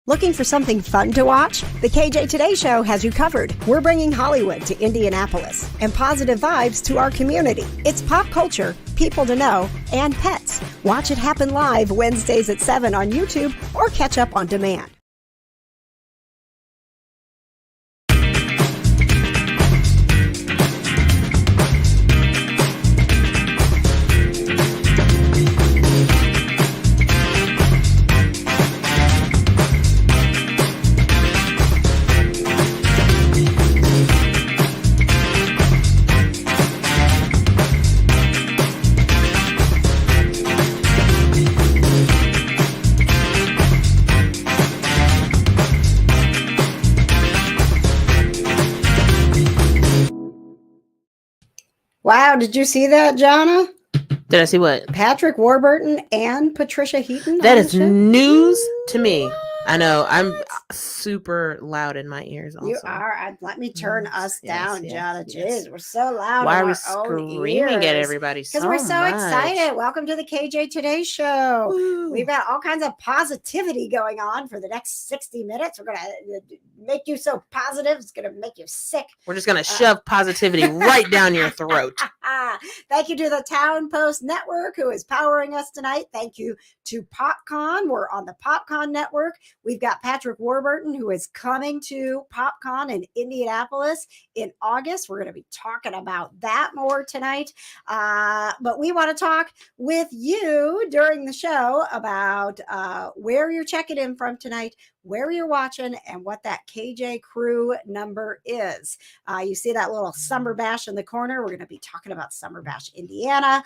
Looking for something fun to watch? The KJ Today Show has you covered. We're bringing Hollywood to Indianapolis and positive vibes to our community. It's pop culture, people to know, and pets. Watch it happen live Wednesdays at 7 on YouTube or catch up on demand. Wow, did you see that, Johna? Did I see what? Patrick Warburton and Patricia Heaton. That is news to me. I know. I'm super loud in my ears also. You are. Let me turn us down, Johna. Yes. Jeez, we're so loud. Why are we screaming at everybody because we're so excited. Welcome to the KJ Today Show. Woo. We've got all kinds of positivity going on for the next 60 minutes. We're going to make you so positive. It's going to make you sick. We're just going to shove positivity right down your throat. Thank you to the Towne Post Network who is powering us tonight. Thank you to PopCon. We're on the PopCon Network. We've got Patrick Warburton who is coming to PopCon in Indianapolis in August. We're going to be talking about that more tonight. But we want to talk with you during the show about where you're checking in from tonight, where you're watching, and what that KJ Crew number is. You see that little Summer Bash in the corner. We're going to be talking about Summer Bash, Indiana.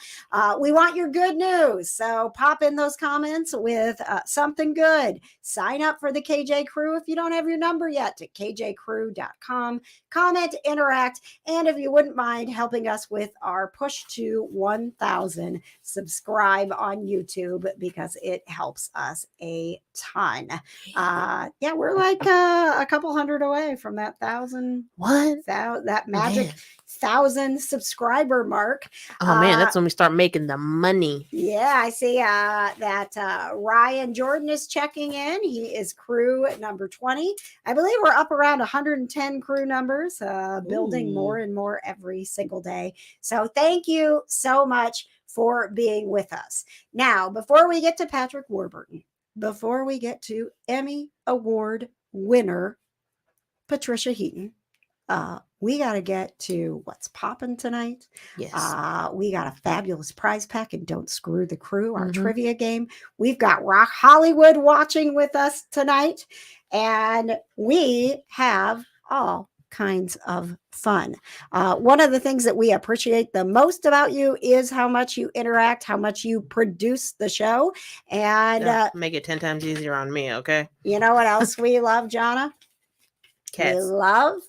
We want your good news. So pop in those comments with something good. Sign up for the KJ Crew if you don't have your number yet to kjcrew.com. Comment, interact, and if you wouldn't mind helping us with our push to 1,000, subscribe on YouTube because it helps us a ton. Yeah, we're like a couple hundred away from that 1,000. What? That magic 1,000 subscriber mark. Oh man, that's when we start making the money. Yeah, I see that Ryan Jordan is checking in. He is crew number 20. I believe we're up around 110 crew numbers, building more and more every single day. So thank you so much for being with us. Now, before we get to Patrick Warburton, before we get to Emmy Award winner Patricia Heaton, we got to get to what's popping tonight. Yes. We got a fabulous prize pack and Don't Screw the Krew, our trivia game. We've got Rock Hollywood watching with us tonight, and we have all kinds of fun. One of the things that we appreciate the most about you is how much you interact, how much you produce the show, and make it 10 times easier on me. Okay. You know what else we love, Johna? Cats.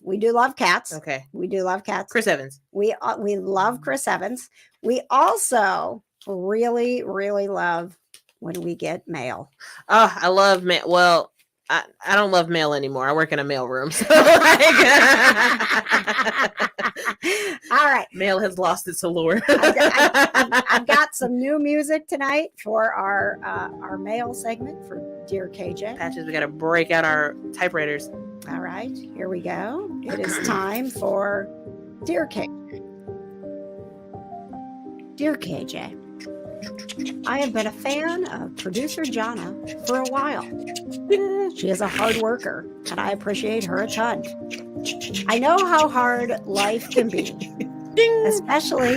We do love cats. Okay. We do love cats. Chris Evans. We love Chris Evans. We also really, really love when we get mail. Oh, I love mail. Well, I don't love mail anymore. I work in a mail room. So All right. Mail has lost its allure. I've got some new music tonight for our mail segment for Dear KJ. Patches, we got to break out our typewriters. All right, here we go. It is time for Dear KJ. Dear KJ, I have been a fan of producer Johna for a while. She is a hard worker, and I appreciate her a ton. I know how hard life can be, especially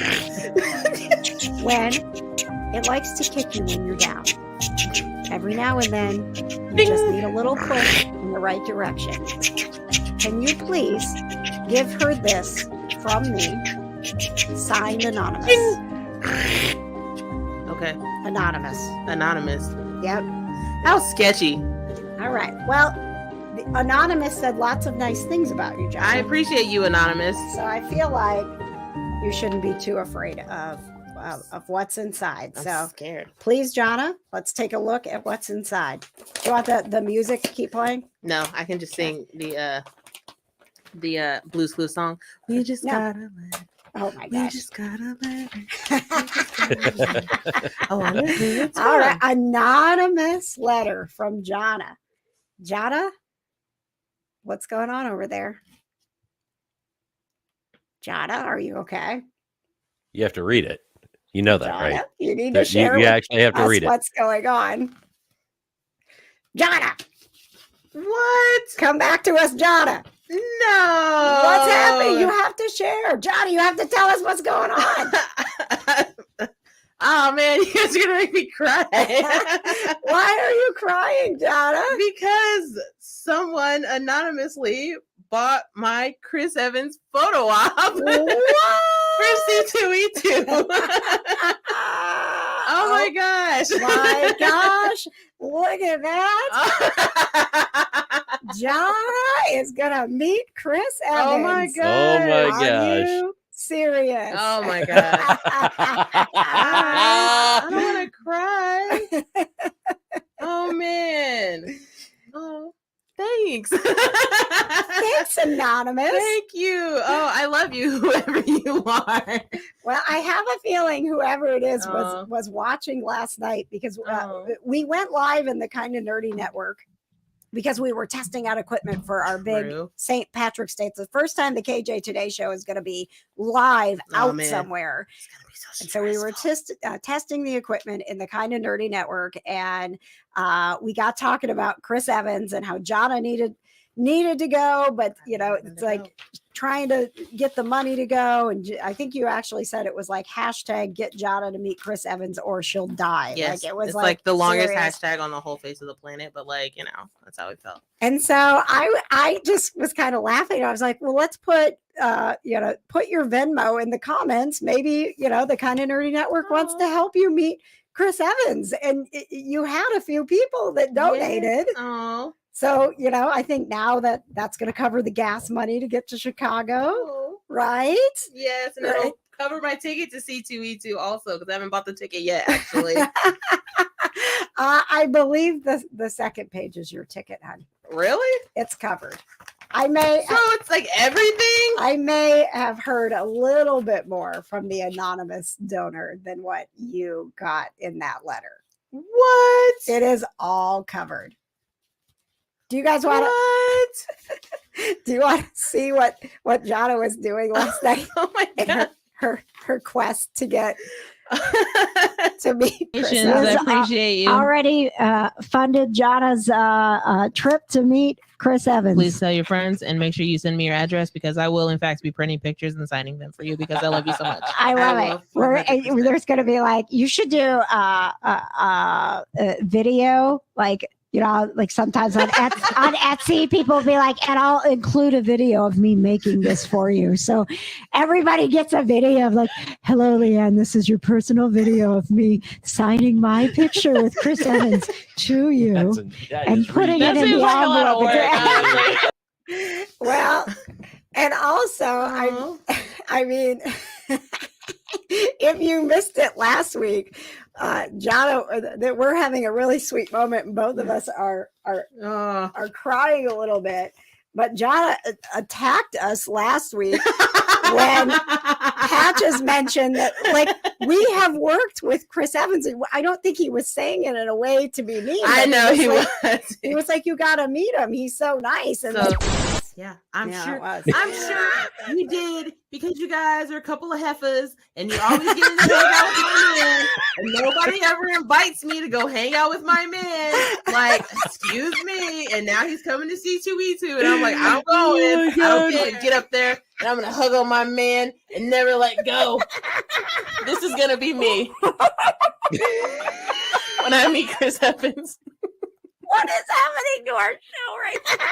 when it likes to kick you when you're down. Every now and then, you just need a little push in the right direction. Can you please give her this from me? Signed, Anonymous. Okay. Anonymous. Yep. How sketchy. All right. Well, the Anonymous said lots of nice things about you, John. I appreciate you, Anonymous. So I feel like you shouldn't be too afraid of what's inside. I'm scared. Please, Johna, let's take a look at what's inside. Do you want the music to keep playing? No, I can just sing the Blues Clues song. We just gotta let. Oh my gosh. We just gotta let it. Oh, all right. Anonymous letter from Johna. Johna, what's going on over there? Johna, are you okay? You have to read it. You know that, Johna, right? you need to share You with actually have to us read it. what's going on. Johna, What? come back to us, Johna. No. What's happening? You have to share. Johna, you have to tell us what's going on. Oh man, you guys are gonna make me cry. Why are you crying, Johna? Because someone anonymously bought my Chris Evans photo op for C2E2. Oh my gosh. My gosh. Look at that. Johna is going to meet Chris Evans. Oh my gosh. Oh my Are gosh. you serious? Oh my god. I don't want to cry. Oh man. Oh, thanks. Thanks, Anonymous. Thank you. Oh, I love you, whoever you are. Well, I have a feeling whoever it is Oh. was watching last night because Oh. we went live in the Kind of Nerdy Network because we were testing out equipment for our big True. St. Patrick's Day. It's the first time the KJ Today show is going to be live out man. somewhere. It's gonna be so And so we were stressful. testing the equipment in the Kind of Nerdy Network, and we got talking about Chris Evans and how Johna needed to go, but you know, it's like trying to get the money to go. And I think you actually said it was like hashtag get Johna to meet Chris Evans or she'll die. Yes, Like it was it's like the longest serious. hashtag on the whole face of the planet, but like, you know, that's how it felt. And so I just was kind of laughing. I was like, well, let's put put your Venmo in the comments. Maybe, you know, the Kind of Nerdy Network wants to help you meet Chris Evans. And you had a few people that donated. Oh. So, you know, I think now that's going to cover the gas money to get to Chicago, right? Yes, and Right. it'll cover my ticket to C2E2 also, because I haven't bought the ticket yet, actually. I believe the second page is your ticket, hon. Really? It's covered. I may So it's like everything? I may have heard a little bit more from the anonymous donor than what you got in that letter. What? It is all covered. Do you guys want What? to? Do you want to see what Johna was doing last night Oh my in god. her quest to get to meet Chris Congratulations, I Evans? appreciate you. Already funded Jonna's trip to meet Chris Evans. Please tell your friends and make sure you send me your address because I will, in fact, be printing pictures and signing them for you because I love you so much. I love I it. love We're, 100%. there's going to be like, you should do video, like, you know, like sometimes on Etsy, people will be like, and I'll include a video of me making this for you. So everybody gets a video of like, hello, Leanne, this is your personal video of me signing my picture with Chris Evans to you and putting That it in seems the like a lot of envelope. work, Well, and also, Oh. I mean, if you missed it last week, Johna, that we're having a really sweet moment, and both of us are crying a little bit. But Johna attacked us last week when Patches mentioned that, like, we have worked with Chris Evans. And I don't think he was saying it in a way to be mean. I but know he like, was. He was like, you got to meet him. He's so nice. And So, like, yeah, I'm yeah, sure. it was. I'm sure you did because you guys are a couple of heifers and you're always getting to hang out with my man. And nobody ever invites me to go hang out with my man. Like, excuse me. And now he's coming to C2E2. And I'm like, I'm going. I don't care. Get up there and I'm going to hug on my man and never let go. This is going to be me when I meet Chris Evans. What is happening to our show right now?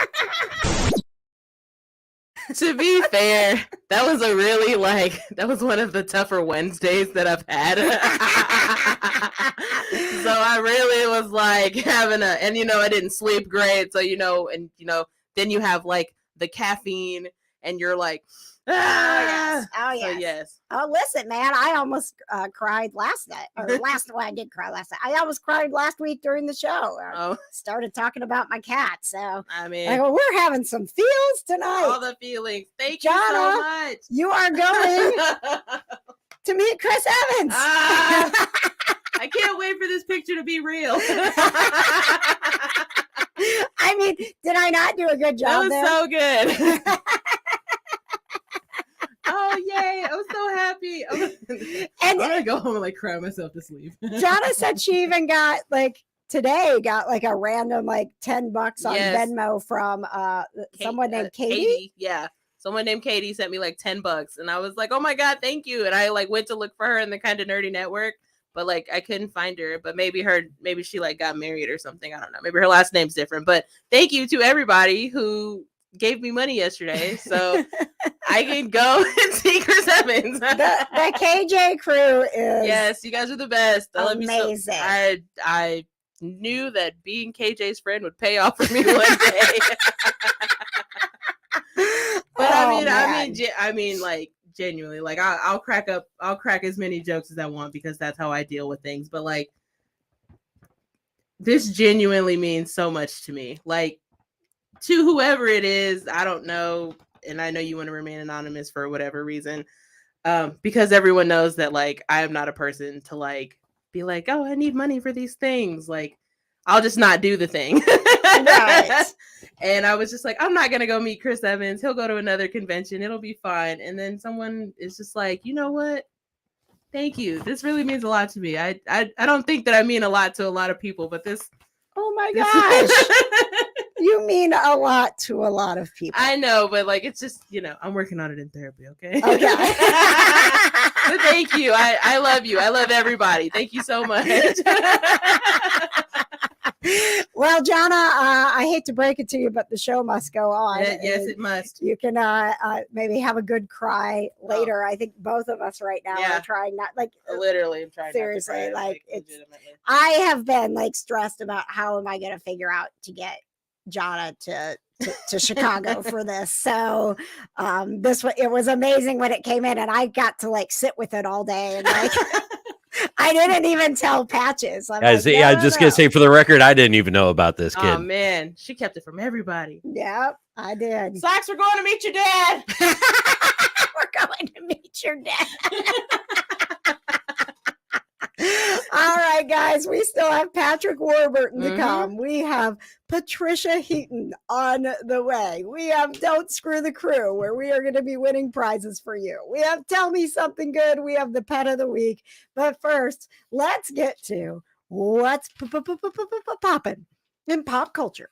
To be fair, that was that was one of the tougher Wednesdays that I've had. So I really was like having and I didn't sleep great. So, then you have like the caffeine and you're like, ah. Oh, yes. So, yes. Oh, listen, man, I almost cried last night. I did cry last night. I almost cried last week during the show. I started talking about my cat. So, I mean, we're having some feels tonight. all the feelings. Thank you Johna, so much. You are going to meet Chris Evans. I can't wait for this picture to be real. I I mean, did I not do a good job That was there? so good. Oh yay! I was so happy. I'm gonna go home and like cry myself to sleep. Johna said she even got like today got like a random like $10 on Yes. Venmo from someone named Katie. Yeah. Someone named Katie sent me like $10 and I was like, oh my God, thank you. And I like went to look for her in the Kind of Nerdy network, but like I couldn't find her. But maybe she like got married or something. I don't know. Maybe her last name's different. But thank you to everybody who gave me money yesterday. So I can go and see Chris Evans. The KJ crew is Yes, you guys are the best. I love you so. amazing. I knew that being KJ's friend would pay off for me one day. But I mean, like genuinely, like I'll crack as many jokes as I want because that's how I deal with things. But like, this genuinely means so much to me. Like, to whoever it is, I don't know, and I know you want to remain anonymous for whatever reason, because everyone knows that like I am not a person to like be like, oh, I need money for these things. Like, I'll just not do the thing. Right. And I was just like, I'm not gonna go meet Chris Evans. He'll go to another convention. It'll be fine. And then someone is just like, you know what? Thank you. This really means a lot to me. I don't think that I mean a lot to a lot of people, but this. Oh my gosh. You mean a lot to a lot of people. I know, but like it's just, I'm working on it in therapy, okay? Okay. But thank you. I love you. I love everybody. Thank you so much. Well, Johna, I hate to break it to you, but the show must go on. Yes, it must. You can maybe have a good cry later. I think both of us right now are trying not like literally. I'm trying. Seriously, not to cry, like it's. legitimately. I have been like stressed about how am I going to figure out to get Johna to Chicago for this. So it was amazing when it came in, and I got to like sit with it all day and like. I didn't even tell Patches. I'm was just gonna say, for the record, I didn't even know about this kid. Oh man, she kept it from everybody. Yep, I did. Socks, we're going to meet your dad. We're going to meet your dad. All right, guys, we still have Patrick Warburton to come. We have Patricia Heaton on the way. We have Don't Screw the Krew, where we are going to be winning prizes for you. We have Tell Me Something Good. We have the Pet of the Week. But first, let's get to what's popping in pop culture.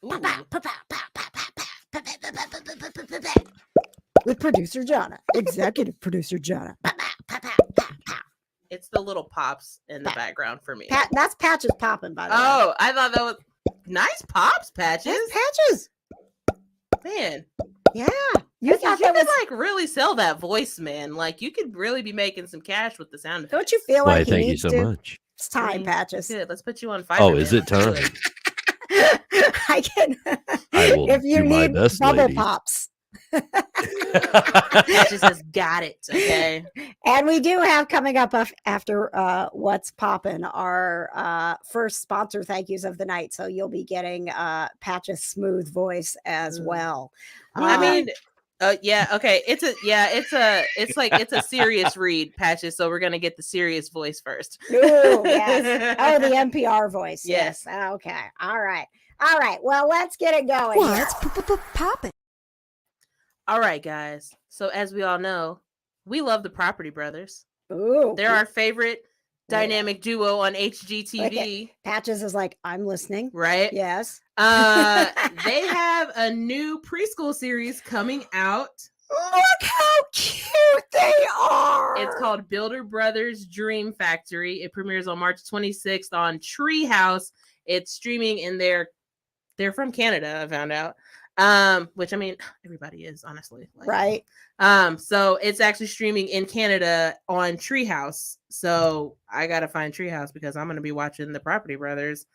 With producer Johna, executive producer Johna. It's the little pops in the background for me. That's Patches popping, by the way. Oh, I thought that was nice pops, Patches. That's Patches. Man. Yeah. You thought that could was like really sell that voice, man. Like you could really be making some cash with the sound effects. Don't you feel Why, like thank you so much. It's time, Patches. Good. Let's put you on fire. Oh, is it time? I can. I will if you do my need best, bubble ladies. pops. Patches has got it. Okay. And we do have coming up after What's Poppin', our first sponsor thank yous of the night. So you'll be getting Patch's smooth voice as well. I mean, yeah, okay. It's a serious read, Patches. So we're gonna get the serious voice first. Ooh, yes. Oh, the NPR voice. Yes. Okay. All right. Well, let's get it going. What's poppin'? All right, guys. So as we all know, we love the Property Brothers. Ooh. They're our favorite dynamic duo on HGTV. Okay. Patches is like, I'm listening. Right? Yes. They have a new preschool series coming out. Look how cute they are. It's called Builder Brothers Dream Factory. It premieres on March 26th on Treehouse. It's streaming in they're from Canada, I found out. Which I mean, everybody is honestly, like, right. So it's actually streaming in Canada on Treehouse. So I gotta find Treehouse because I'm gonna be watching the Property Brothers,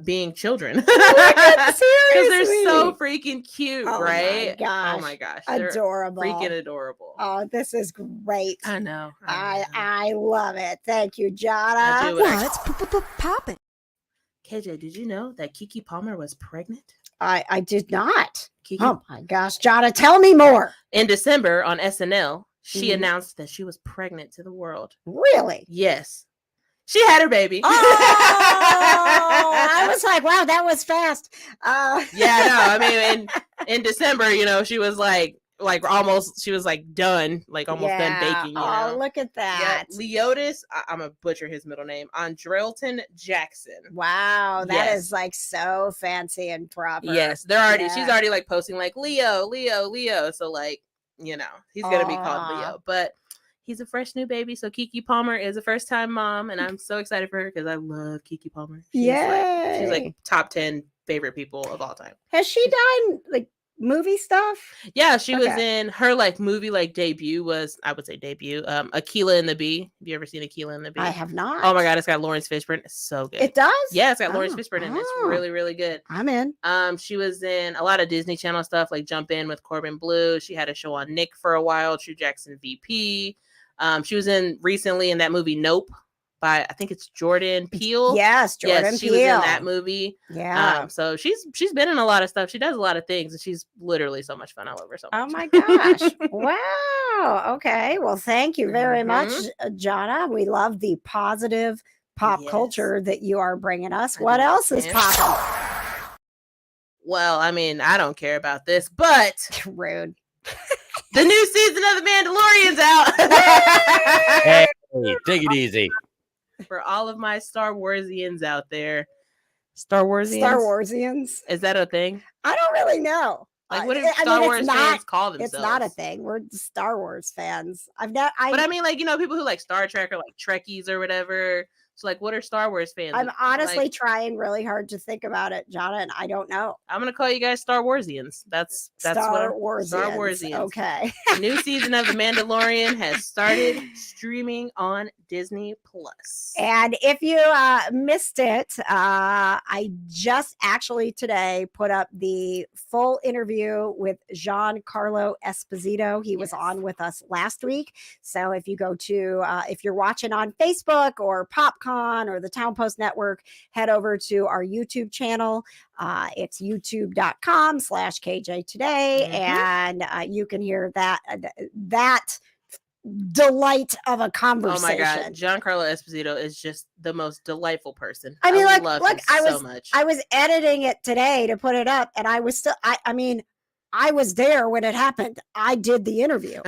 being children because they're so freaking cute, right? Oh my gosh, they're adorable, freaking adorable. Oh, this is great. I know. I love it. Thank you, Johna. What's popping? KJ, did you know that Keke Palmer was pregnant? I did not. Keke, oh my gosh, Johna, tell me more. In December on SNL, she announced that she was pregnant to the world. Really? Yes. She had her baby. Oh, I was like, wow, that was fast. Yeah, no, I mean, in December, she was like almost, she was like done, like almost done baking. Oh, look at that. Yeah, Leotis, I'm gonna butcher his middle name, Andrelton Jackson. Wow, that is like so fancy and proper. Yes, she's already like posting like Leo. So like, he's gonna be called Leo, but he's a fresh new baby. So Keke Palmer is a first time mom, and I'm so excited for her because I love Keke Palmer. She's like top 10 favorite people of all time. Has she done like movie stuff? Yeah, she was in her like movie like debut was, I would say debut, Akilah and the Bee. Have you ever seen Akilah and the Bee? I have not. Oh my god, it's got Lawrence Fishburne. It's so good. It does? Yeah, it's got Lawrence Fishburne and it's really, really good. I'm in. She was in a lot of Disney Channel stuff like Jump In with Corbin Blue. She had a show on Nick for a while, True Jackson VP. She was in recently in that movie Nope by, I think it's Jordan Peele. Yes, Jordan Peele. She was in that movie. Yeah. So she's been in a lot of stuff. She does a lot of things, and she's literally so much fun. I love her so much. Oh my gosh. Wow. Okay. Well, thank you very much, Johna. We love the positive pop culture that you are bringing us. What else is popping? Well, I mean, I don't care about this, but rude. The new season of The Mandalorian's out. Hey, take it easy. For all of my Star Warsians out there. Star Warsians? Is that a thing? I don't really know. Like, what do Star Wars fans call themselves? It's not a thing. We're Star Wars fans. But I mean, like, people who like Star Trek or like Trekkies or whatever. So, like, what are Star Wars fans? I'm honestly trying really hard to think about it, Johna, and I don't know. I'm gonna call you guys Star Warsians. That's Star Warsians. Star Warsians. Okay. The new season of The Mandalorian has started streaming on Disney Plus. And if you missed it, I just actually today put up the full interview with Giancarlo Esposito. He was on with us last week. So if you go to, if you're watching on Facebook or PopCon or the Towne Post Network, head over to our YouTube channel. It's youtube.com/KJ Today. And you can hear that delight of a conversation. Oh my god, Giancarlo Esposito is just the most delightful person. I mean, love him so much. I was editing it today to put it up, and I was still I mean, I was there when it happened. I did the interview.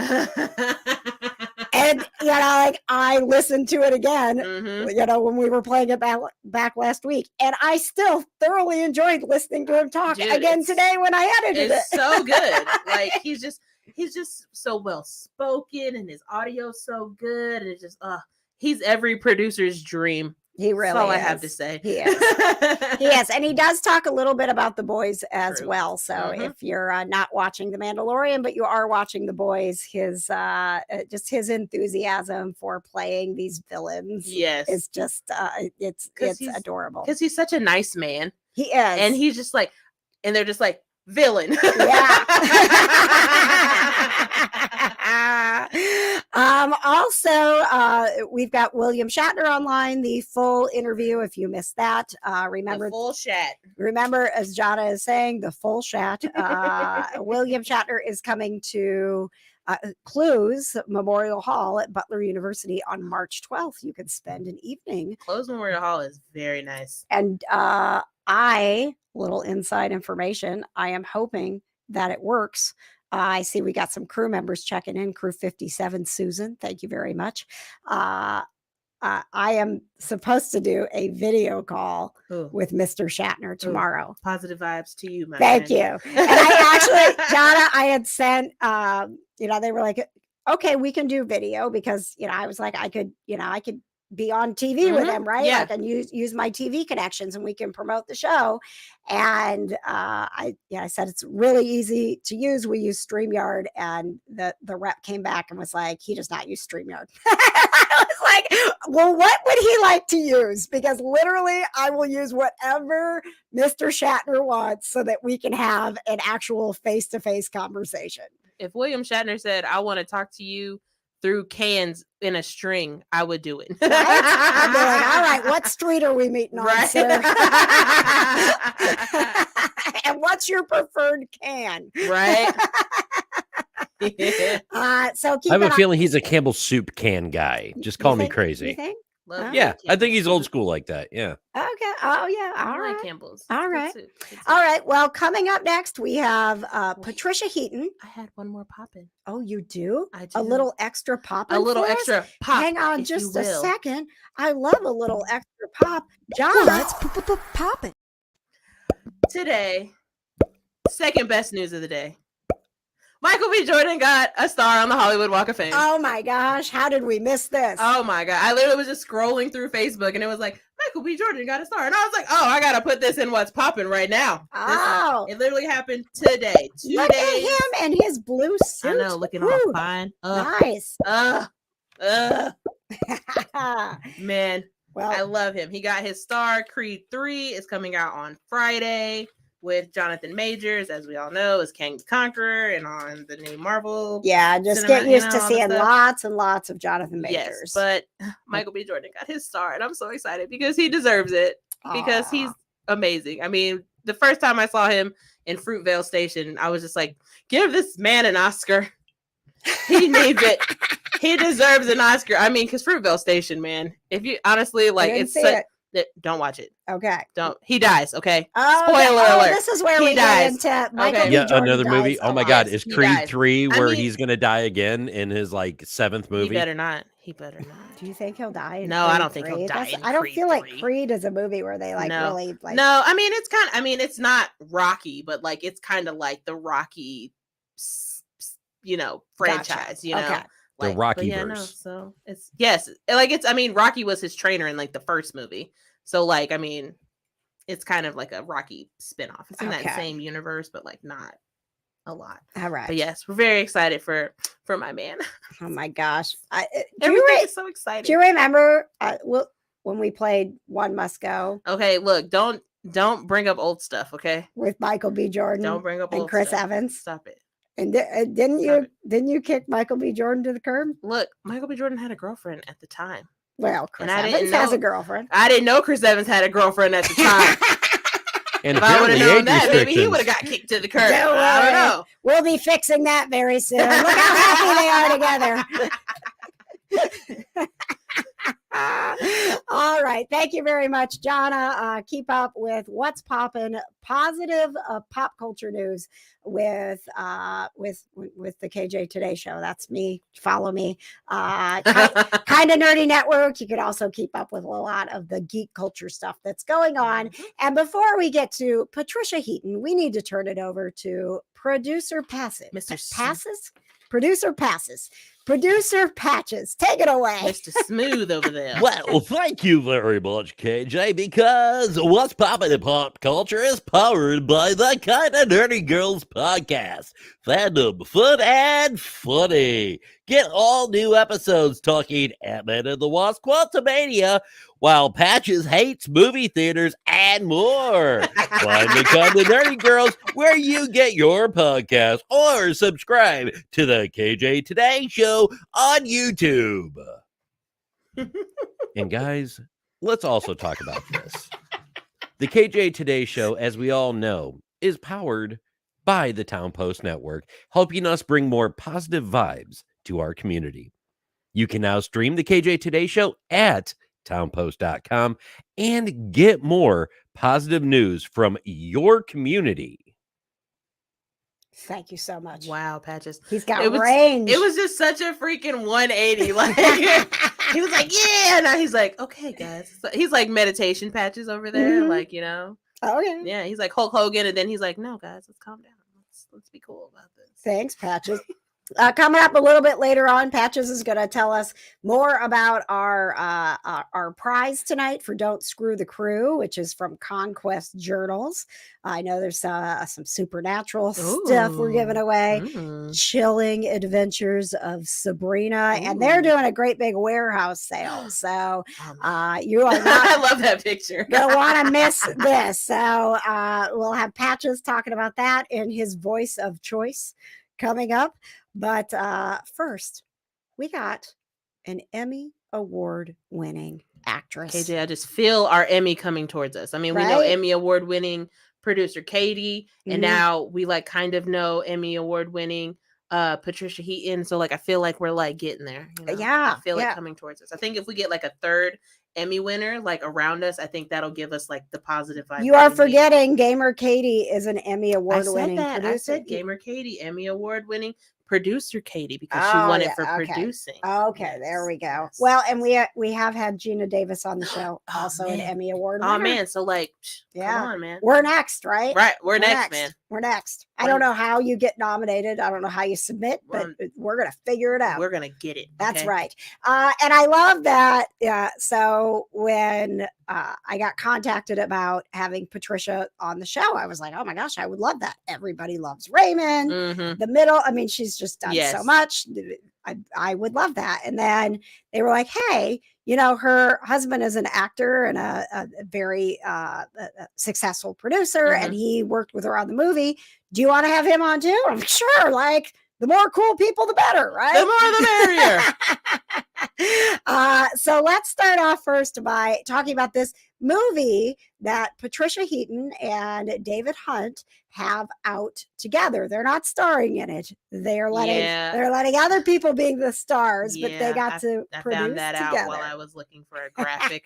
And like I listened to it again, when we were playing it back last week, and I still thoroughly enjoyed listening to him talk again today when I edited it. It's so good. Like he's just so well spoken, and his audio's so good, and it's just he's every producer's dream. He really That's all is. I have to say. He is. He is. And he does talk a little bit about The Boys as well. So if you're not watching The Mandalorian, but you are watching The Boys, his just his enthusiasm for playing these villains is just it's adorable. Because he's such a nice man. He is. And he's just like, and they're just like, villain. Yeah. Also, we've got William Shatner online, the full interview. If you missed that, remember the full shat. Remember, as Johna is saying, the full shat. William Shatner is coming to Clues Memorial Hall at Butler University on March 12th. You can spend an evening. Clues Memorial Hall is very nice. And little inside information, I am hoping that it works. I see we got some crew members checking in. Crew 57, Susan, thank you very much. I am supposed to do a video call with Mr. Shatner tomorrow. Positive vibes to you, my Thank you. And I actually, Johna, I had sent, they were like, okay, we can do video because, I was like, I could be on TV with him, right? Yeah. I can use my TV connections and we can promote the show. And I said it's really easy to use. We use StreamYard, and the rep came back and was like, he does not use StreamYard. I was like, well, what would he like to use? Because literally I will use whatever Mr. Shatner wants so that we can have an actual face-to-face conversation. If William Shatner said, I want to talk to you through cans in a string, I would do it. Right? I'd be like, all right, what street are we meeting on, sir? And what's your preferred can? Right. So I have a feeling he's a Campbell soup can guy. Just call me crazy. You think? Love Oh. Yeah, I think Campbell's he's old soup. school like that. Yeah. Okay. Oh yeah. I All like right. Campbell's. All It's good right. soup. Good soup. All right. Well, coming up next, we have Patricia Heaton. I had one more poppin'. Oh, you do? I A do. little extra pop. A little for us? extra pop. Hang on if you just a will. second. I love a little extra pop. John, it's popping. Today, second best news of the day. Michael B. Jordan got a star on the Hollywood Walk of Fame. Oh my gosh, how did we miss this? Oh my God. I literally was just scrolling through Facebook and it was like, Michael B. Jordan got a star. And I was like, oh, I got to put this in what's popping right now. Oh. It literally happened today. 2 Look days. at him and his blue suit. I know, looking all Woo. fine. Nice. Man, Well, I love him. He got his star. Creed 3 is coming out on Friday with Jonathan Majors, as we all know, is Kang the Conqueror, and on the new Marvel. yeah, just cinema, get used to all the seeing stuff. lots and lots of Jonathan Majors. Yes, but Michael B. Jordan got his star, and I'm so excited because he deserves it. Because he's amazing. I mean, the first time I saw him in Fruitvale Station, I was just like, give this man an Oscar. He needs it. He deserves an Oscar. I mean, because Fruitvale Station, man, if you honestly like, didn't it's see such, it. don't watch it. Okay. Don't. He dies. Okay. Oh, Spoiler alert. this is where He we dies. get into Michael Okay. B. Yeah, Jordan another movie. dies Oh my alive. God, is He Creed dies. 3 I where mean- he's gonna die again in his like 7th movie? He better not. He better not. Do you think he'll die? In No, I Creed don't think he'll 3? die in I don't Creed feel like 3. Creed is a movie where they like No. really like. No, I mean, it's kind of, I mean, it's not Rocky, but like, it's kind of like the Rocky, franchise, you know? Okay. The Like, but yeah, no, Rockyverse. so it's, yes, like it's, I mean, Rocky was his trainer in like the first movie. So like, I mean, it's kind of like a Rocky spinoff. It's in Okay. that same universe, but like not a lot. All right. But yes, we're very excited for my man. Oh my gosh. Do Everything you, is so exciting. do you remember when we played One Must Go Okay, look, don't bring up old stuff, okay? with Michael B. Jordan Don't bring up and old Chris stuff. Evans? Stop it. And didn't Stop you kick Michael B. Jordan to the curb? Look, Michael B. Jordan had a girlfriend at the time. Well, Chris I Evans didn't has know- a girlfriend. I didn't know Chris Evans had a girlfriend at the time. And If I would apparently have known age that, maybe he would restrictions. have got kicked to the curb. Don't I worry. don't know. We'll be fixing that very soon. Look how happy they are together. All right. Thank you very much, Johna. Keep up with what's poppin', positive pop culture news with the KJ Today Show. That's me. Follow me. Kind of Nerdy Network. You could also keep up with a lot of the geek culture stuff that's going on. And before we get to Patricia Heaton, we need to turn it over to Producer Passes. Producer Passes. Producer Patches. Take it away. Mr. Smooth over there. Well, thank you very much, KJ, because what's poppin' in pop culture is powered by the Kinda Nerdy Girls podcast. Fandom, fun, and funny. Get all new episodes talking Ant-Man and the Wasp, Quantumania, while Patches hates movie theaters and more. Find the Kinda Nerdy Girls where you get your podcast or subscribe to the KJ Today Show on YouTube. And guys, let's also talk about this. The KJ Today Show, as we all know, is powered by the Towne Post Network, helping us bring more positive vibes to our community. You can now stream the KJ Today Show at townpost.com and get more positive news from your community. Thank you so much. Wow, Patches. He's got It was- range. It was just such a freaking 180. Like he was like, yeah. Now he's like, okay, guys. So he's like meditation Patches over there. Mhm. Like, you know. Okay. Yeah, he's like Hulk Hogan, and then he's like, no, guys, let's calm down. Let's be cool about this. Thanks, Patches. Coming up a little bit later on, Patches is going to tell us more about our prize tonight for Don't Screw the Krew, which is from Conquest Journals. I know there's some supernatural stuff we're giving away. Mm. Chilling Adventures of Sabrina, and they're Ooh. doing a great big warehouse sale. So Oh, you are I not love that picture. gonna want to miss this. So we'll have Patches talking about that in his voice of choice coming up. But first, we got an Emmy Award winning actress. KJ, I just feel our Emmy coming towards us. I mean, we know Right? Emmy Award winning producer Katie, and Mhm. now we like kind of know Emmy Award winning Patricia Heaton. So like I feel like we're like getting there. Yeah, I feel yeah. it coming towards us. I think if we get like a third Emmy winner like around us, I think that'll give us like the positive vibe. You are forgetting Gamer Katie is an Emmy Award winning producer. I said Gamer Katie, Emmy Award winning producer Katie, because she won it for producing. Okay, there we go. Yes. Well, and we have had Geena Davis on the show, also an Emmy Award winner. Oh man, so like, come on, man. We're next, right? Right, we're next, man. We're next. I don't know how you get nominated. I don't know how you submit, but we're gonna figure it out. We're gonna get it. That's right. And I love that. So when I got contacted about having Patricia on the show, I was like, oh my gosh, I would love that. Everybody loves Raymond. The middle. I mean, she's just done so much. I would love that. And then they were like, hey, you know, her husband is an actor and a very successful producer, and he worked with her on the movie. Do you want to have him on too? I'm like, sure. Like, the more cool people, the better, right? The more the merrier. So let's start off first by talking about this movie that Patricia Heaton and David Hunt have out together. They're not starring in it. They're letting other people be the stars, but they got to produce found that together. Out while I was looking for a graphic.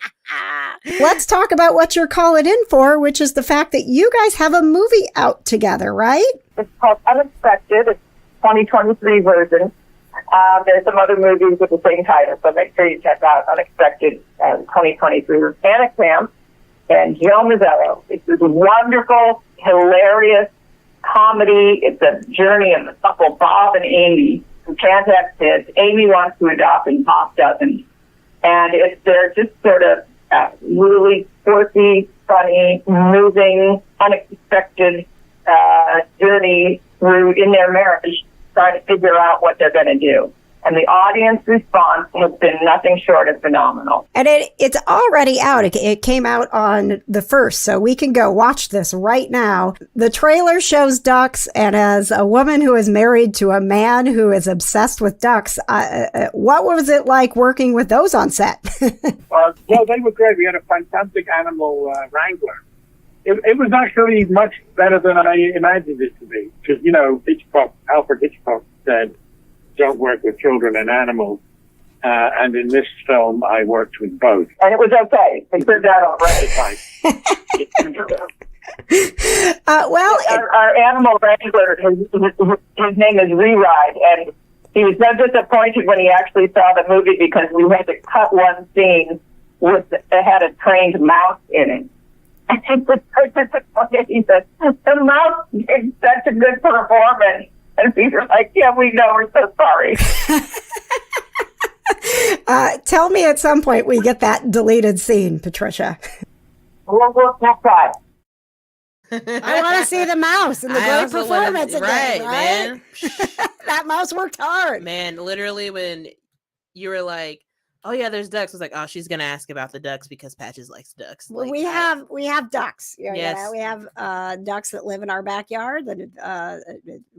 Let's talk about what you're calling in for, which is the fact that you guys have a movie out together, right? It's called Unexpected. It's 2023 version. There's some other movies with the same title, so make sure you check out Unexpected 2023 with Anna Camp and Joe Mazzello. It's this wonderful, hilarious comedy. It's a journey of the couple, Bob and Amy, who can't have kids. Amy wants to adopt and Bob doesn't. And they're just sort of really quirky, funny, moving, unexpected journey through in their marriage, trying to figure out what they're going to do. And the audience response has been nothing short of phenomenal. And it's already out. It came out on the 1st, so we can go watch this right now. The trailer shows ducks, and as a woman who is married to a man who is obsessed with ducks, what was it like working with those on set? Well, they were great. We had a fantastic animal wrangler. It was actually much better than I imagined it to be. Because, you know, Alfred Hitchcock said, don't work with children and animals. And in this film, I worked with both. And it was okay. It turned out all right. Our animal wrangler, his name is Reride, and he was so disappointed when he actually saw the movie because we had to cut one scene that had a trained mouse in it. And he was so disappointed. He said, the mouse did such a good performance. And we were like, yeah, we know, we're so sorry. Tell me at some point we get that deleted scene, Patricia. We'll try. I want to see the mouse and the great performance again, right? Man. That mouse worked hard. Man, literally when you were like, oh yeah, there's ducks. I was like, oh, she's gonna ask about the ducks because Patches likes ducks. Well, we have ducks. Yes. We have ducks that live in our backyard that have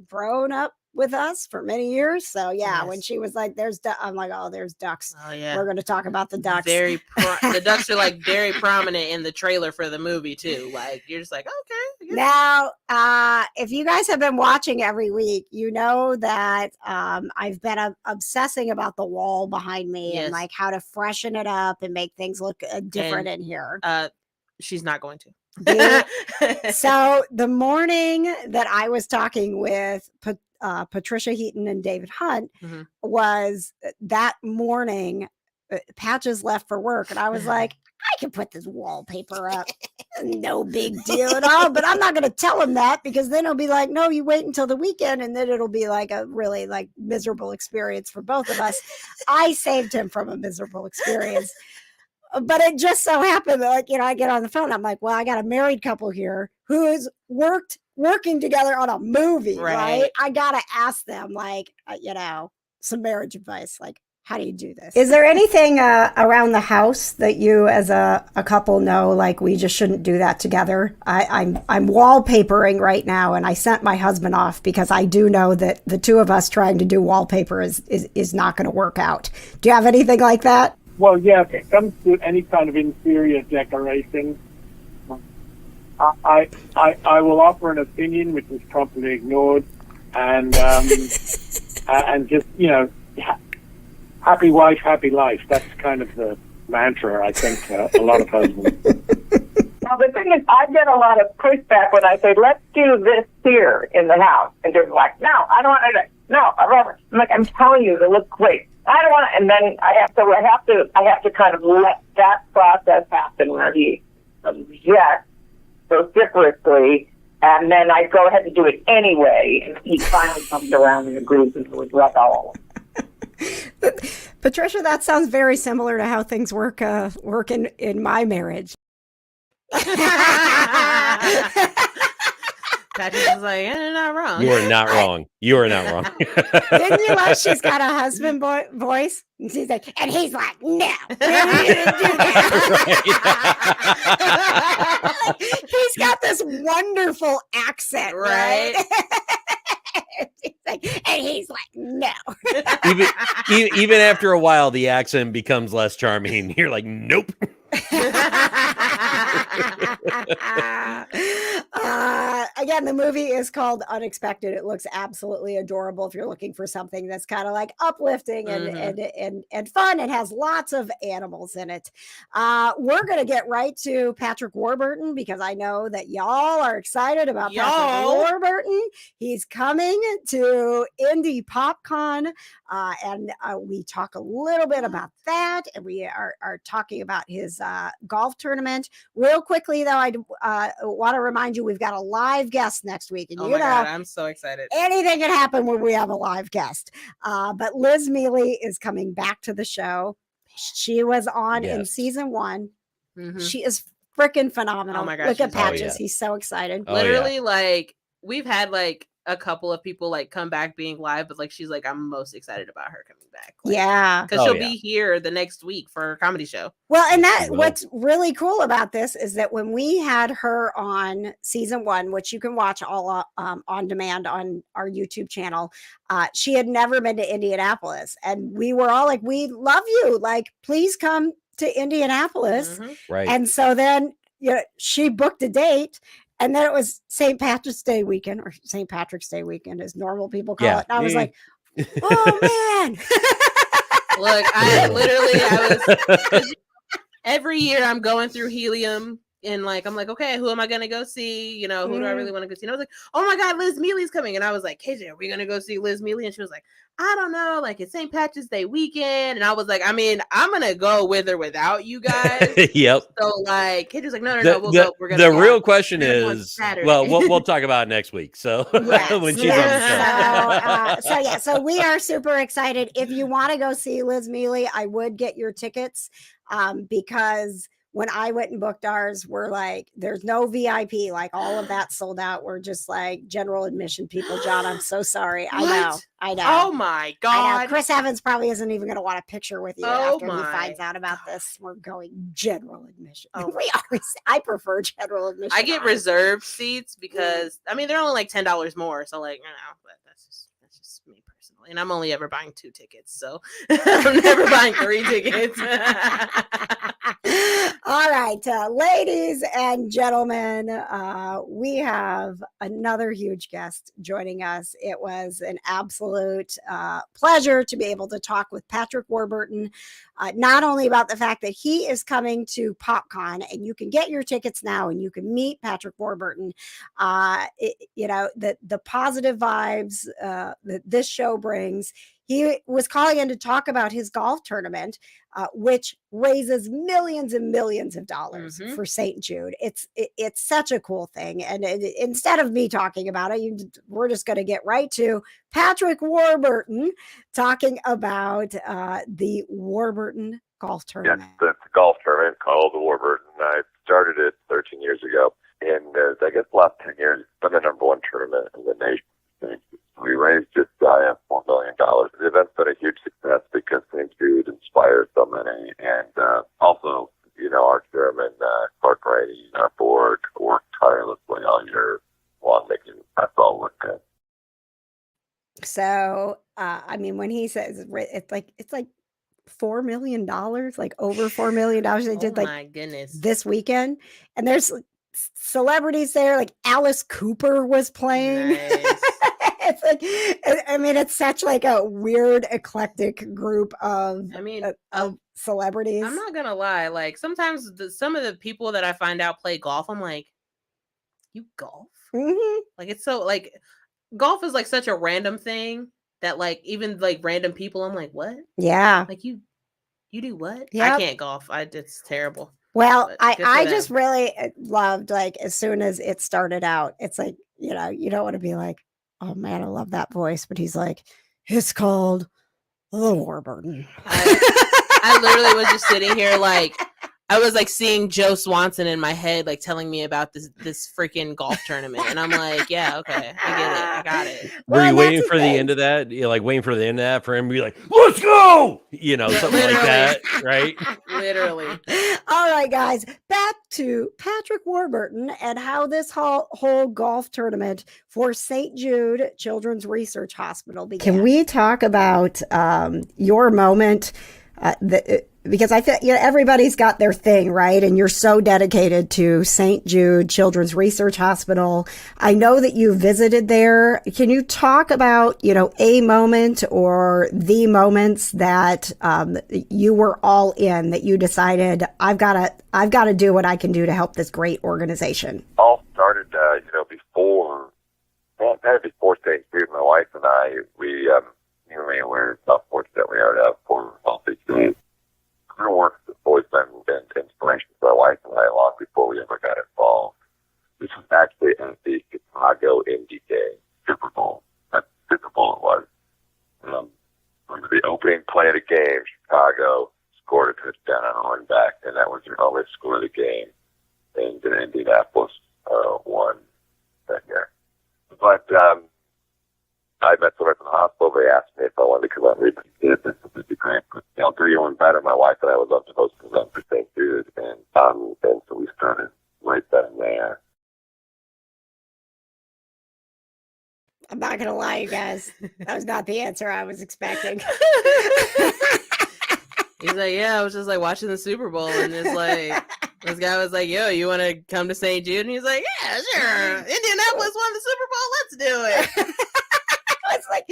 grown up with us for many years. So when she was like, "There's," I'm like, "Oh, there's ducks." Oh yeah, we're going to talk about the ducks. The ducks are like very prominent in the trailer for the movie too. Like you're just like, okay. Now, if you guys have been watching every week, you know that I've been obsessing about the wall behind me and like how to freshen it up and make things look different in here. She's not going to. So the morning that I was talking with Patricia Heaton and David Hunt was that morning, Patches left for work, and I was like, I can put this wallpaper up. No big deal at all. But I'm not going to tell him that because then he'll be like, no, you wait until the weekend, and then it'll be like a really like miserable experience for both of us. I saved him from a miserable experience. But it just so happened that, like, I get on the phone. I'm like, well, I got a married couple here who is working together on a movie, right? I got to ask them, like, some marriage advice. Like, how do you do this? Is there anything around the house that you as a couple know, like, we just shouldn't do that together? I'm wallpapering right now, and I sent my husband off because I do know that the two of us trying to do wallpaper is not going to work out. Do you have anything like that? Well, yeah, if it comes to any kind of interior decoration, I will offer an opinion which is promptly ignored, and and just, happy wife, happy life. That's kind of the mantra, I think, a lot of husbands. Well, the thing is, I get a lot of pushback when I say, let's do this here in the house. And they're like, no, I don't want to do it. No, I love it. I'm like, I'm telling you, it looks great. I don't want to. And then I have to kind of let that process happen where he objects vociferously, and then I go ahead and do it anyway. And he finally comes around and agrees and was like, all Patricia, that sounds very similar to how things work in my marriage. Patrick was like, you're not wrong. You are not wrong. You are not wrong. Didn't you love she's got a husband voice? And she's like, and he's like, no. He's got this wonderful accent, right? And he's like, no. even after a while, the accent becomes less charming. You're like, nope. Again, the movie is called Unexpected. It looks absolutely adorable if you're looking for something that's kind of like uplifting and fun. It has lots of animals in it. We're going to get right to Patrick Warburton because I know that y'all are excited about Patrick Warburton. He's coming to Indy PopCon, and we talk a little bit about that, and we are talking about his golf tournament. Real quickly, though, I want to remind you we've got a live guest next week. And God, I'm so excited. Anything can happen when we have a live guest. But Liz Mealy is coming back to the show. She was on in season 1. Mm-hmm. She is freaking phenomenal. Oh my gosh. Look at Patches. He's so excited. Literally, like, we've had like a couple of people like come back being live, but like she's like, I'm most excited about her coming back. Like, yeah, because she'll be here the next week for her comedy show. Well, and what's really cool about this is that when we had her on season 1, which you can watch all on demand on our YouTube channel, she had never been to Indianapolis, and we were all like, we love you, like, please come to Indianapolis. Mm-hmm. Right. And so then she booked a date. And then it was St. Patrick's Day weekend, or St. Patrick's Day weekend, as normal people call it. And I was like, oh, man. Look, I was every year I'm going through Helium. And like, I'm like, okay, who am I going to go see? Who do I really want to go see? And I was like, oh my God, Liz Mealy's coming. And I was like, KJ, are we going to go see Liz Mealy? And she was like, I don't know. Like, it's St. Patrick's Day weekend. And I was like, I mean, I'm going to go with or without you guys. Yep. So like, KJ's like, no, we'll go. We're gonna the real question is, well, we'll talk about it next week. So when she's on the show. So we are super excited. If you want to go see Liz Mealy, I would get your tickets because when I went and booked ours, we're like, there's no VIP, like all of that sold out. We're just like general admission people. John, I'm so sorry. I know. Oh my God. Chris Evans probably isn't even going to want a picture with you after he finds out about this. We're going general admission. I prefer general admission. I get reserved seats because I mean, they're only like $10 more. So like, but that's just me personally. And I'm only ever buying 2 tickets. So I'm never buying 3 tickets. All right, ladies and gentlemen, we have another huge guest joining us. It was an absolute pleasure to be able to talk with Patrick Warburton, not only about the fact that he is coming to PopCon, and you can get your tickets now and you can meet Patrick Warburton, the positive vibes that this show brings. He was calling in to talk about his golf tournament, which raises millions and millions of dollars for St. Jude. It's such a cool thing. And instead of me talking about it, we're just going to get right to Patrick Warburton talking about the Warburton golf tournament. Yes, it's a golf tournament called the Warburton. I started it 13 years ago. And I guess the last 10 years, it's been the number 1 tournament in the nation. We raised just $4 million. The event's been a huge success because St. Jude inspires so many. And also, our chairman, Clark Rainey, our board, worked tirelessly all year long making us all look good. So, I mean, when he says it's like $4 million, like over $4 million they did my goodness this weekend. And there's celebrities there, like Alice Cooper was playing. Nice. It's like, I mean, it's such like a weird, eclectic group of, of celebrities. I'm not gonna lie. Like sometimes some of the people that I find out play golf, I'm like, you golf? Mm-hmm. Like it's so like golf is like such a random thing that like even like random people, I'm like, what? Yeah. Like you do what? Yep. I can't golf. It's terrible. Well, But good for I them. just really loved, like, as soon as it started out, it's like, you know, you don't want to be like, oh man, I love that voice, but he's like, it's called the Warburton. I literally was just sitting here like, I was like seeing Joe Swanson in my head, like telling me about this freaking golf tournament, and I'm like, yeah, okay, I get it, I got it. Were you waiting for the end of that? You're like waiting for the end of that for him to be like, let's go, you know, something like that, right? Literally. All right, guys, back to Patrick Warburton and how this whole golf tournament for St. Jude Children's Research Hospital began. Can we talk about your moment? Because I feel, you know, everybody's got their thing, right? And you're so dedicated to St. Jude Children's Research Hospital. I know that you visited there. Can you talk about, you know, a moment or the moments that you were all in, that you decided, I've got to do what I can do to help this great organization? All started, before St. Jude. My wife and I, we were so fortunate we are for healthy students. Her work has always been inspiration for my wife and I long before we ever got involved. This was actually at the Chicago Indy game, Super Bowl. That Super Bowl it was. Remember the opening play of the game, Chicago scored a touchdown on a run back, and that was their only score of the game. And Indianapolis won that year. But I met someone from the hospital. They asked me if I wanted to come out and read the kids. This would be great. But I'll tell you one better. My wife and I would love to host an event for St. Jude. And so we started right then and there. I'm not going to lie, you guys. That was not the answer I was expecting. He's like, yeah, I was just like watching the Super Bowl, and it's like, this guy was like, yo, you want to come to St. Jude? And he's like, yeah, sure. Indianapolis won the Super Bowl. Let's do it. It's like,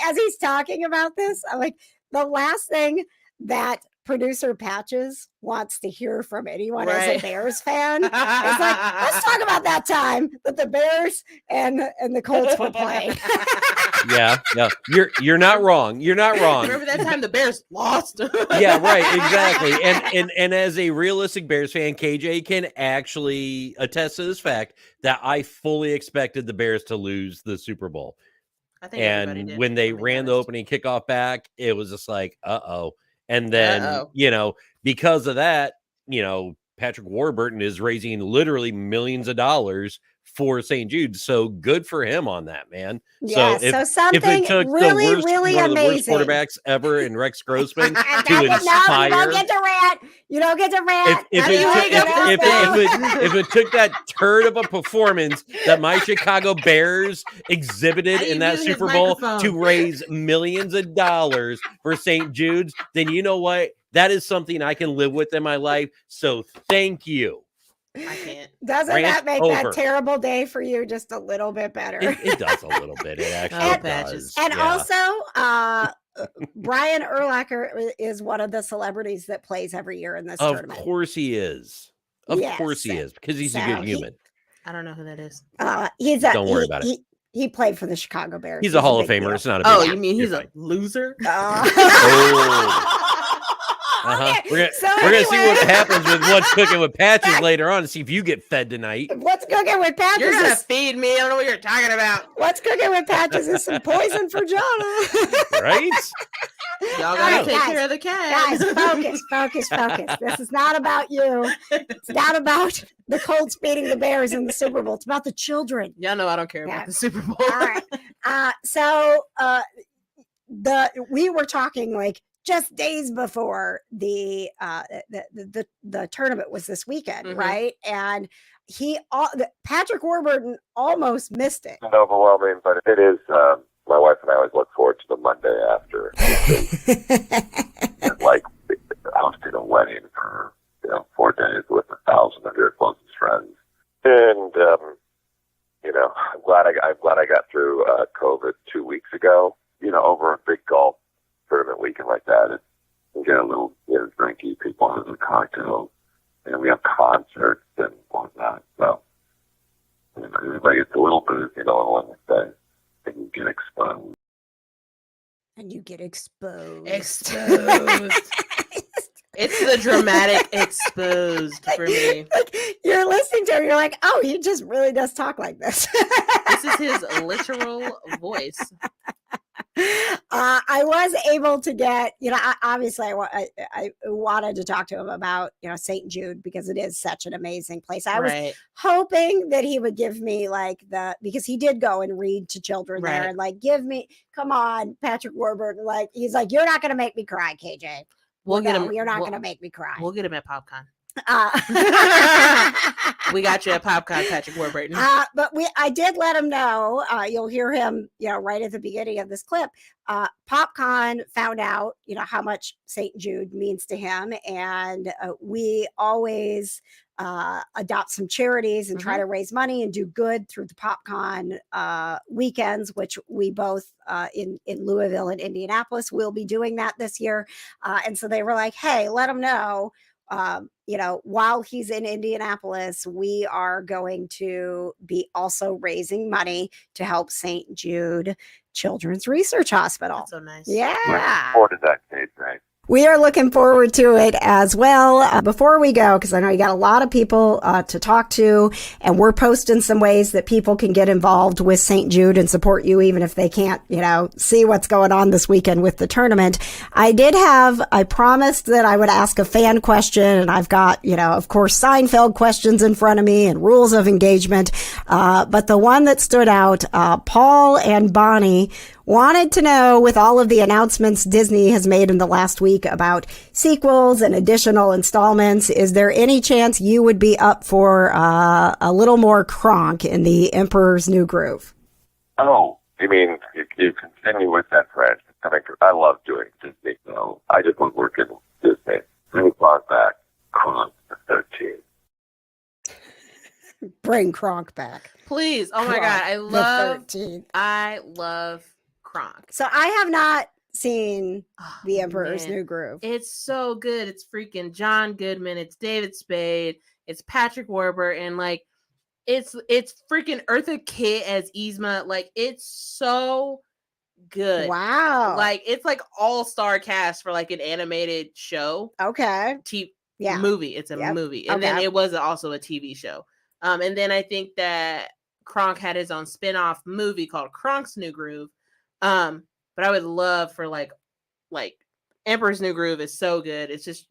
as he's talking about this, I'm like, the last thing that producer Patches wants to hear from anyone as a Bears fan is like, let's talk about that time that the Bears and the Colts were playing. Yeah. You're not wrong. You're not wrong. Remember that time the Bears lost? Yeah, right, exactly. And as a realistic Bears fan, KJ can actually attest to this fact that I fully expected the Bears to lose the Super Bowl. I think and when they ran the opening kickoff back, it was just like, uh-oh. And then, you know, because of that, you know, Patrick Warburton is raising literally millions of dollars for St. Jude. So good for him on that, man. Yeah, so something if it took really, the worst, really one of the amazing. worst quarterbacks ever in Rex Grossman to No, inspire. you don't get to rant. You don't get to rant. If it took that turd of a performance that my Chicago Bears exhibited in that Super Bowl to raise millions of dollars for St. Jude's, then you know what? That is something I can live with in my life. So thank you. I can't. Doesn't that make that terrible day for you just a little bit better? It does a little bit. It actually does. And also, Brian Urlacher is one of the celebrities that plays every year in this tournament. Of course he is. Of course he is, because he's a good human. I don't know who that is. Don't worry about it. He played for the Chicago Bears. He's a Hall of Famer. Deal. It's not a big deal. You mean he's a loser? Okay, we're gonna see what happens with What's Cooking with Patches later on and see if you get fed tonight. What's Cooking with Patches? You're gonna feed me. I don't know what you're talking about. What's Cooking with Patches is some poison for Johna. Right? Y'all gotta take care of the cat. Guys, focus. This is not about you. It's not about the Colts beating the Bears in the Super Bowl. It's about the children. Y'all know I don't care about the Super Bowl. All right. So we were talking like just days before the tournament was this weekend, right? And Patrick Warburton almost missed it. It's overwhelming, but it is. My wife and I always look forward to the Monday after. Like hosting a wedding for 4 days with 1,000 of your closest friends, and I'm glad I got through COVID 2 weeks ago. Over a big golf tournament weekend like that, we get a little drinky, people having cocktails, and we have concerts and whatnot. So everybody gets a little boozy on Wednesday, and you get exposed. And you get exposed. It's the dramatic exposed for me. Like, you're listening to him, you're like, oh, he just really does talk like this. This is his literal voice. I was able to get, obviously I wanted to talk to him about, St. Jude, because it is such an amazing place. I was hoping that he would give me because he did go and read to children there and come on, Patrick Warburton. He's like, you're not going to make me cry, KJ. We'll get him. You're not going to make me cry. We'll get him at PopCon. We got you at PopCon, Patrick Warburton. But I did let him know. You'll hear him, right at the beginning of this clip. PopCon found out, how much St. Jude means to him, and we always adopt some charities and try to raise money and do good through the PopCon weekends, which we both in Louisville and Indianapolis will be doing that this year. And so they were like, hey, let him know. While he's in Indianapolis, we are going to be also raising money to help St. Jude Children's Research Hospital. That's so nice. Yeah. Looking forward to that, Kate, right? We are looking forward to it as well. Before we go, because I know you got a lot of people to talk to, and we're posting some ways that people can get involved with St. Jude and support you, even if they can't, see what's going on this weekend with the tournament. I promised that I would ask a fan question, and I've got, of course, Seinfeld questions in front of me and rules of engagement. But the one that stood out, Paul and Bonnie wanted to know, with all of the announcements Disney has made in the last week about sequels and additional installments, is there any chance you would be up for a little more Kronk in the Emperor's New Groove? Oh, you mean you continue with that franchise? I love doing Disney, so I just want to work in Disney. Bring Kronk back. Kronk the 13. Bring Kronk back. Please. Oh my God. I love Kronk. So I have not seen The Emperor's New Groove. It's so good. It's freaking John Goodman. It's David Spade. It's Patrick Warburton. It's freaking Eartha Kitt as Yzma. it's so good. Wow. It's all-star cast for an animated show. Okay. Movie. It's a movie. And then it was also a TV show. And then I think that Kronk had his own spin-off movie called Kronk's New Groove. But I would love for Emperor's New Groove is so good. It's just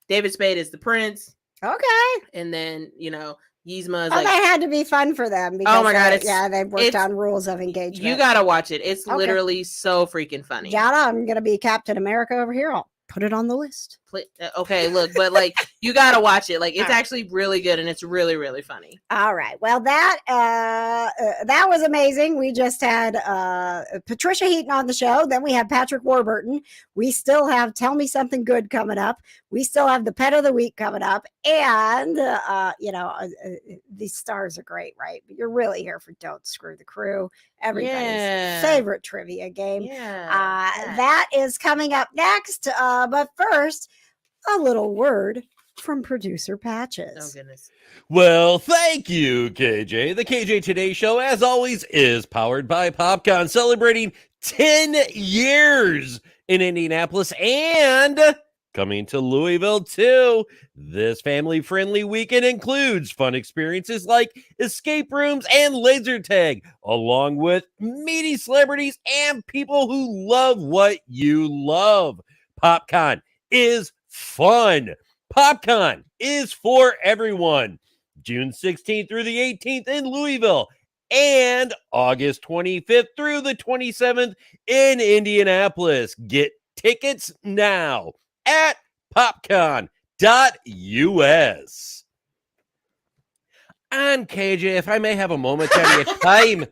David Spade is the prince. Okay. And then, Yzma is that had to be fun for them. Because oh my God. they've worked on rules of engagement. You got to watch it. It's literally so freaking funny. Johna, I'm going to be Captain America over here. I'll put it on the list. Okay, look, but you gotta watch it. It's actually really good, and it's really, really funny. All right. Well, that was amazing. We just had Patricia Heaton on the show. Then we have Patrick Warburton. We still have Tell Me Something Good coming up. We still have the Pet of the Week coming up, and these stars are great, right? But you're really here for Don't Screw the Krew, everybody's favorite trivia game. That is coming up next. But first, a little word from producer Patches. Oh, goodness. Well, thank you, KJ. The KJ Today Show, as always, is powered by PopCon, celebrating 10 years in Indianapolis and coming to Louisville, too. This family-friendly weekend includes fun experiences like escape rooms and laser tag, along with meaty celebrities and people who love what you love. PopCon is fun. PopCon is for everyone. June 16th through the 18th in Louisville and August 25th through the 27th in Indianapolis. Get tickets now at popcon.us. And KJ, if I may have a moment of your time,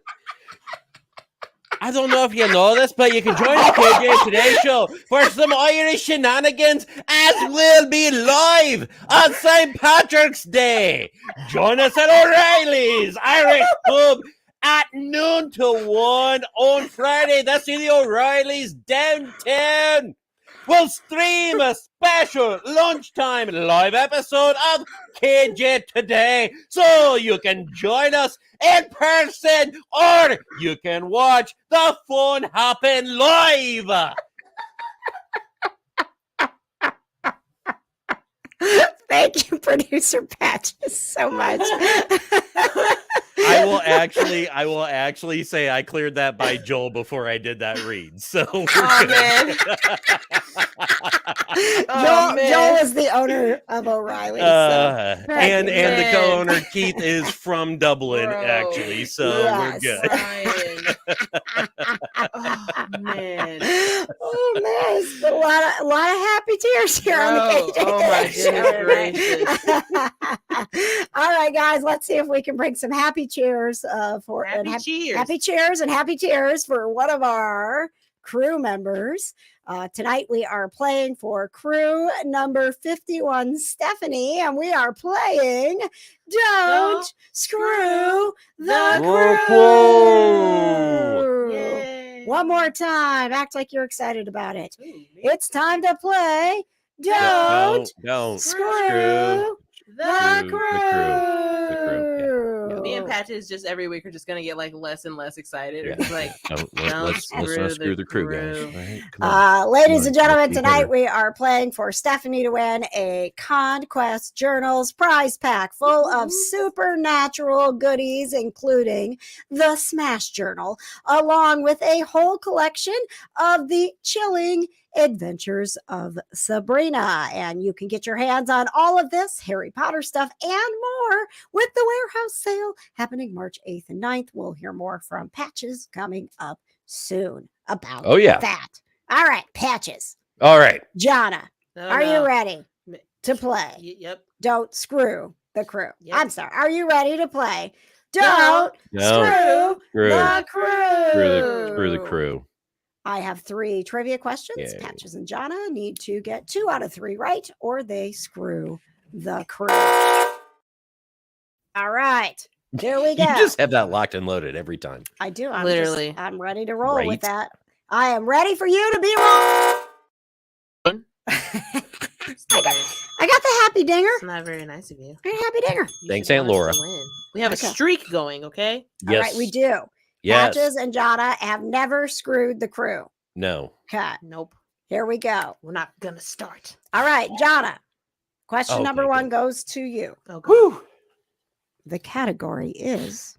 I don't know if you know this, but you can join the KJ Today Show for some Irish shenanigans, as we'll be live on St. Patrick's Day. Join us at O'Reilly's Irish Pub at noon to 1 on Friday. That's in the O'Reilly's downtown. We'll stream a special lunchtime live episode of KJ Today, so you can join us in person or you can watch the fun happen live. Thank you, Producer Patches, so much. I will actually say I cleared that by Joel before I did that read. So man. Joel is the owner of O'Reilly. and the co-owner Keith is from Dublin, Bro. actually. So we're good. Oh man. Oh man, it's been a lot of happy tears here on the KJ Oh my show. goodness gracious. All right, guys, let's see if we can bring some happy cheers for Cheers. happy cheers and happy tears for one of our crew members. Tonight we are playing for crew number 51, Stephanie, and we are playing Don't Screw the Krew. Yay. One more time. Act like you're excited about it. Ooh, man. It's time to play Don't Screw the Krew. Me and Patches just every week are just gonna get like less and less excited. Yeah. It's like, Let's not screw the crew, guys. Right? Come on. Ladies and Come on, gentlemen, let's be tonight better. we are playing for Stephanie to win a Conquest Journals prize pack full of supernatural goodies, including the Smash Journal, along with a whole collection of the Chilling Adventures of Sabrina. And you can get your hands on all of this Harry Potter stuff and more with the warehouse sale happening March 8th and 9th. We'll hear more from Patches coming up soon about that. All right, Patches. All right. Johna, are you ready to play? Yep. Don't Screw the Krew. Yep. I'm sorry. Are you ready to play? Don't Screw the Krew. Screw the crew. I have 3 trivia questions. Yay. Patches and Johna need to get 2 out of 3 right, or they screw the crew. All right, here we go. You just have that locked and loaded every time. I do. Literally. I'm ready to roll Right. with that. I am ready for you to be wrong. I got the happy dinger. It's not very nice of you. Happy dinger. You Thanks, should Aunt want Laura. us to win. We have Okay. a streak going, okay? All right, we do. Yes. Patches and Johna have never screwed the crew. No. Okay, Nope. here we go. We're not gonna start. All right, Johna. Question Okay, number 1 good. goes to you. Okay. The category is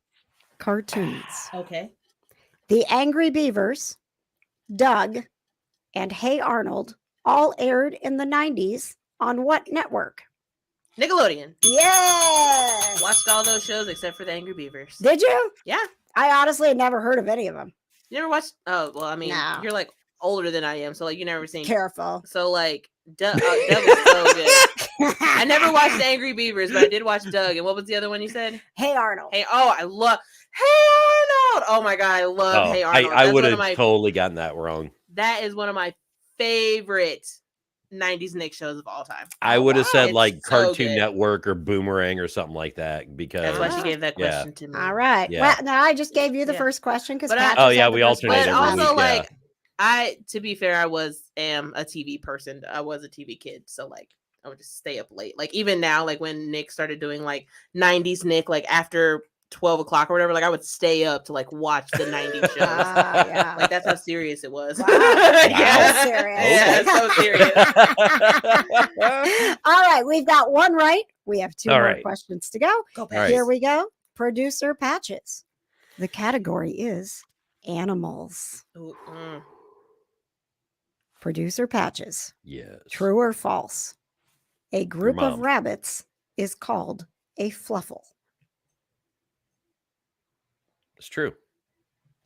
cartoons. Okay. The Angry Beavers, Doug, and Hey Arnold all aired in the 90s on what network? Nickelodeon. Yes. Watched all those shows except for the Angry Beavers. Did you? Yeah. I honestly had never heard of any of them. You never watched? Oh, well, I mean, No. you're like older than I am, so like you never seen. Careful. So like, Doug was so good. I never watched the Angry Beavers, but I did watch Doug. And what was the other one you said? Hey Arnold. Hey, oh, I love Hey Arnold. Oh my god, I love Hey Arnold. I That's would one have of my- totally gotten that wrong. That is one of my favorite 90s Nick shows of all time. I would have said It's like so Cartoon good. Network or Boomerang or something like that because That's why she gave that yeah. question to me. All right. Yeah. Well, now I just gave you the Yeah. first question because But I- Oh, yeah, we alternate But every also, week, yeah. like, to be fair, I am a TV person. I was a TV kid, so like, I would just stay up late. Like even now, like when Nick started doing like 90s Nick, like after 12 o'clock or whatever, like I would stay up to like watch the 90s shows. yeah. Like that's how serious it was. Wow. Yeah. Serious. Yeah, it's so serious. All right, we've got 1 right. We have 2 All more right. questions to go. Go All right. Here we go. Producer Patches. The category is animals. Ooh, Producer Patches. Yes. True or false? A group of mom. rabbits is called a fluffle. It's true.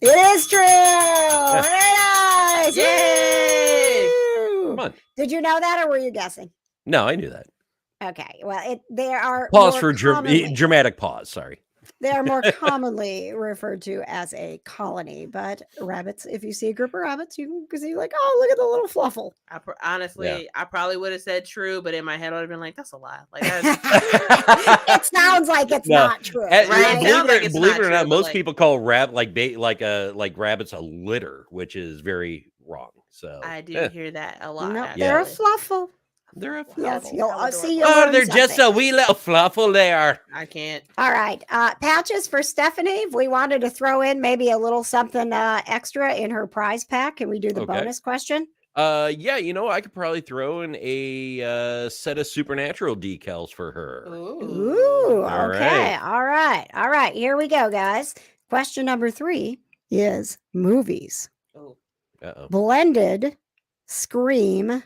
It is true. Very nice. Yay! Woo! Come on. Did you know that or were you guessing? No, I knew that. Okay. Well, there are Pause more for commonly- dramatic pause. Sorry. They are more commonly referred to as a colony, but rabbits, if you see a group of rabbits, you can see like, oh, look at the little fluffle. Honestly, I probably would have said true, but in my head I would have been like, that's a lie. Like It sounds like it's not true. Right? Believe it or not, most people call rabbits a litter, which is very wrong. So I do hear that a lot. No, they're a fluffle. They're a fluffle. Yes, you'll see. They're just a wee little fluffle there. I can't. All right. Patches for Stephanie. We wanted to throw in maybe a little something extra in her prize pack. Can we do the bonus question? Yeah, I could probably throw in a set of Supernatural decals for her. Ooh, okay. All right. Here we go, guys. Question number 3 is movies. Uh-oh. Blended, Scream,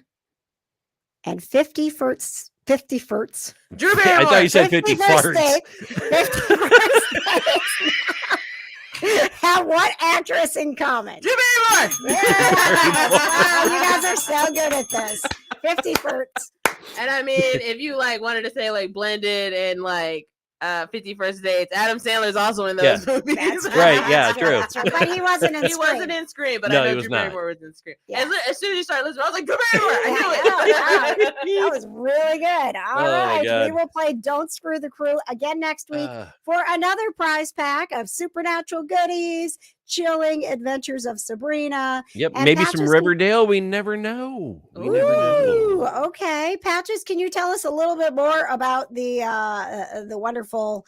and 50 Firsts. Drew Barrymore. I thought you said 50 farts. 50 First Dates have what actress in common? Drew Barrymore. Wow, you guys are so good at this. 50 Firsts. And I mean, if you wanted to say blended and 50 First Dates, Adam Sandler's also in those movies. That's right. Yeah, true. But he wasn't in Scream. He wasn't in Scream, but No, I he know was Drew not. Barrymore was in Scream. Yeah. As soon as you started listening, I was like, Drew Barrymore. I knew it. That was really good. All my right. God. We will play Don't Screw the Krew again next week for another prize pack of supernatural goodies, chilling adventures of Sabrina. Yep, and maybe Patches some Riverdale. We never know. We never know. Ooh, okay. Patches, can you tell us a little bit more about the wonderful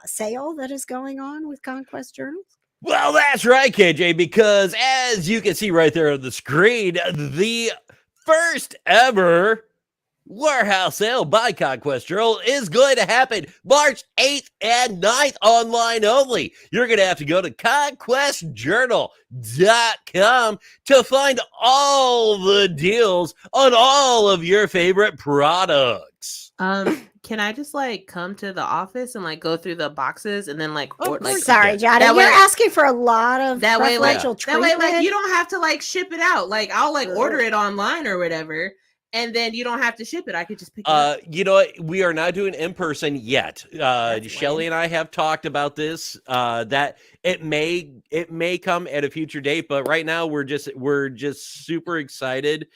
sale that is going on with Conquest Journals? Well, that's right, KJ, because as you can see right there on the screen, the first ever warehouse sale by Conquest Journal is going to happen March 8th and 9th online only. You're going to have to go to conquestjournal.com to find all the deals on all of your favorite products. Can I just come to the office and go through the boxes and then sorry, Johnny, you're asking for a lot of that way treatment. you don't have to ship it out. I'll order it online or whatever. And then you don't have to ship it. I could just pick it up. You know what? We are not doing in person yet. Shelly and I have talked about this. That it may come at a future date, but right now we're just super excited.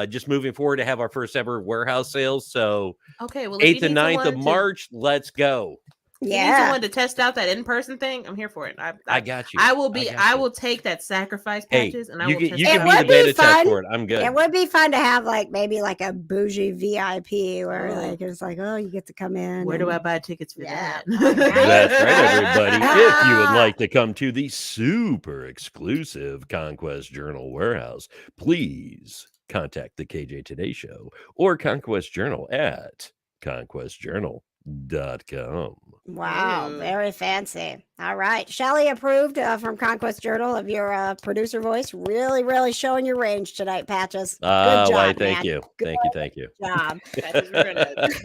Just moving forward to have our first ever warehouse sales. So okay, well, 8th and 9th of March, let's go. Yeah, you need someone to test out that in-person thing. I'm here for it. I got you. I will take that sacrifice Patches, and you can be the beta test for it. I'm good. It would be fun to have maybe a bougie VIP where it's oh, you get to come in. Where do I buy tickets for that? That's right, everybody. If you would like to come to the super exclusive Conquest Journal warehouse, please contact the KJ Today Show or Conquest Journal at conquestjournal.com. Wow, very fancy. All right. Shelly approved from Conquest Journal of your producer voice. Really, really showing your range tonight, Patches. Good job, why, thank man. you. Good Thank you. Job. Patches, we're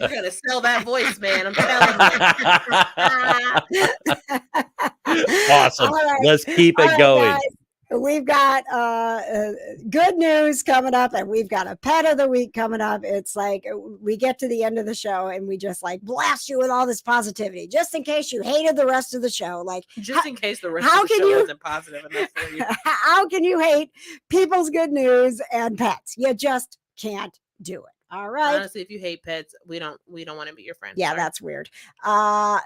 gonna sell that voice, man. I'm telling you. Awesome. Right. Let's keep it going. Guys. We've got good news coming up, and we've got a pet of the week coming up. It's we get to the end of the show and we just blast you with all this positivity, just in case you hated the rest of the show. Just in case the rest of the show isn't positive enough for you. How can you hate people's good news and pets? You just can't do it. All right. Honestly, if you hate pets, we don't want to be your friend. Yeah, Sorry. that's weird. So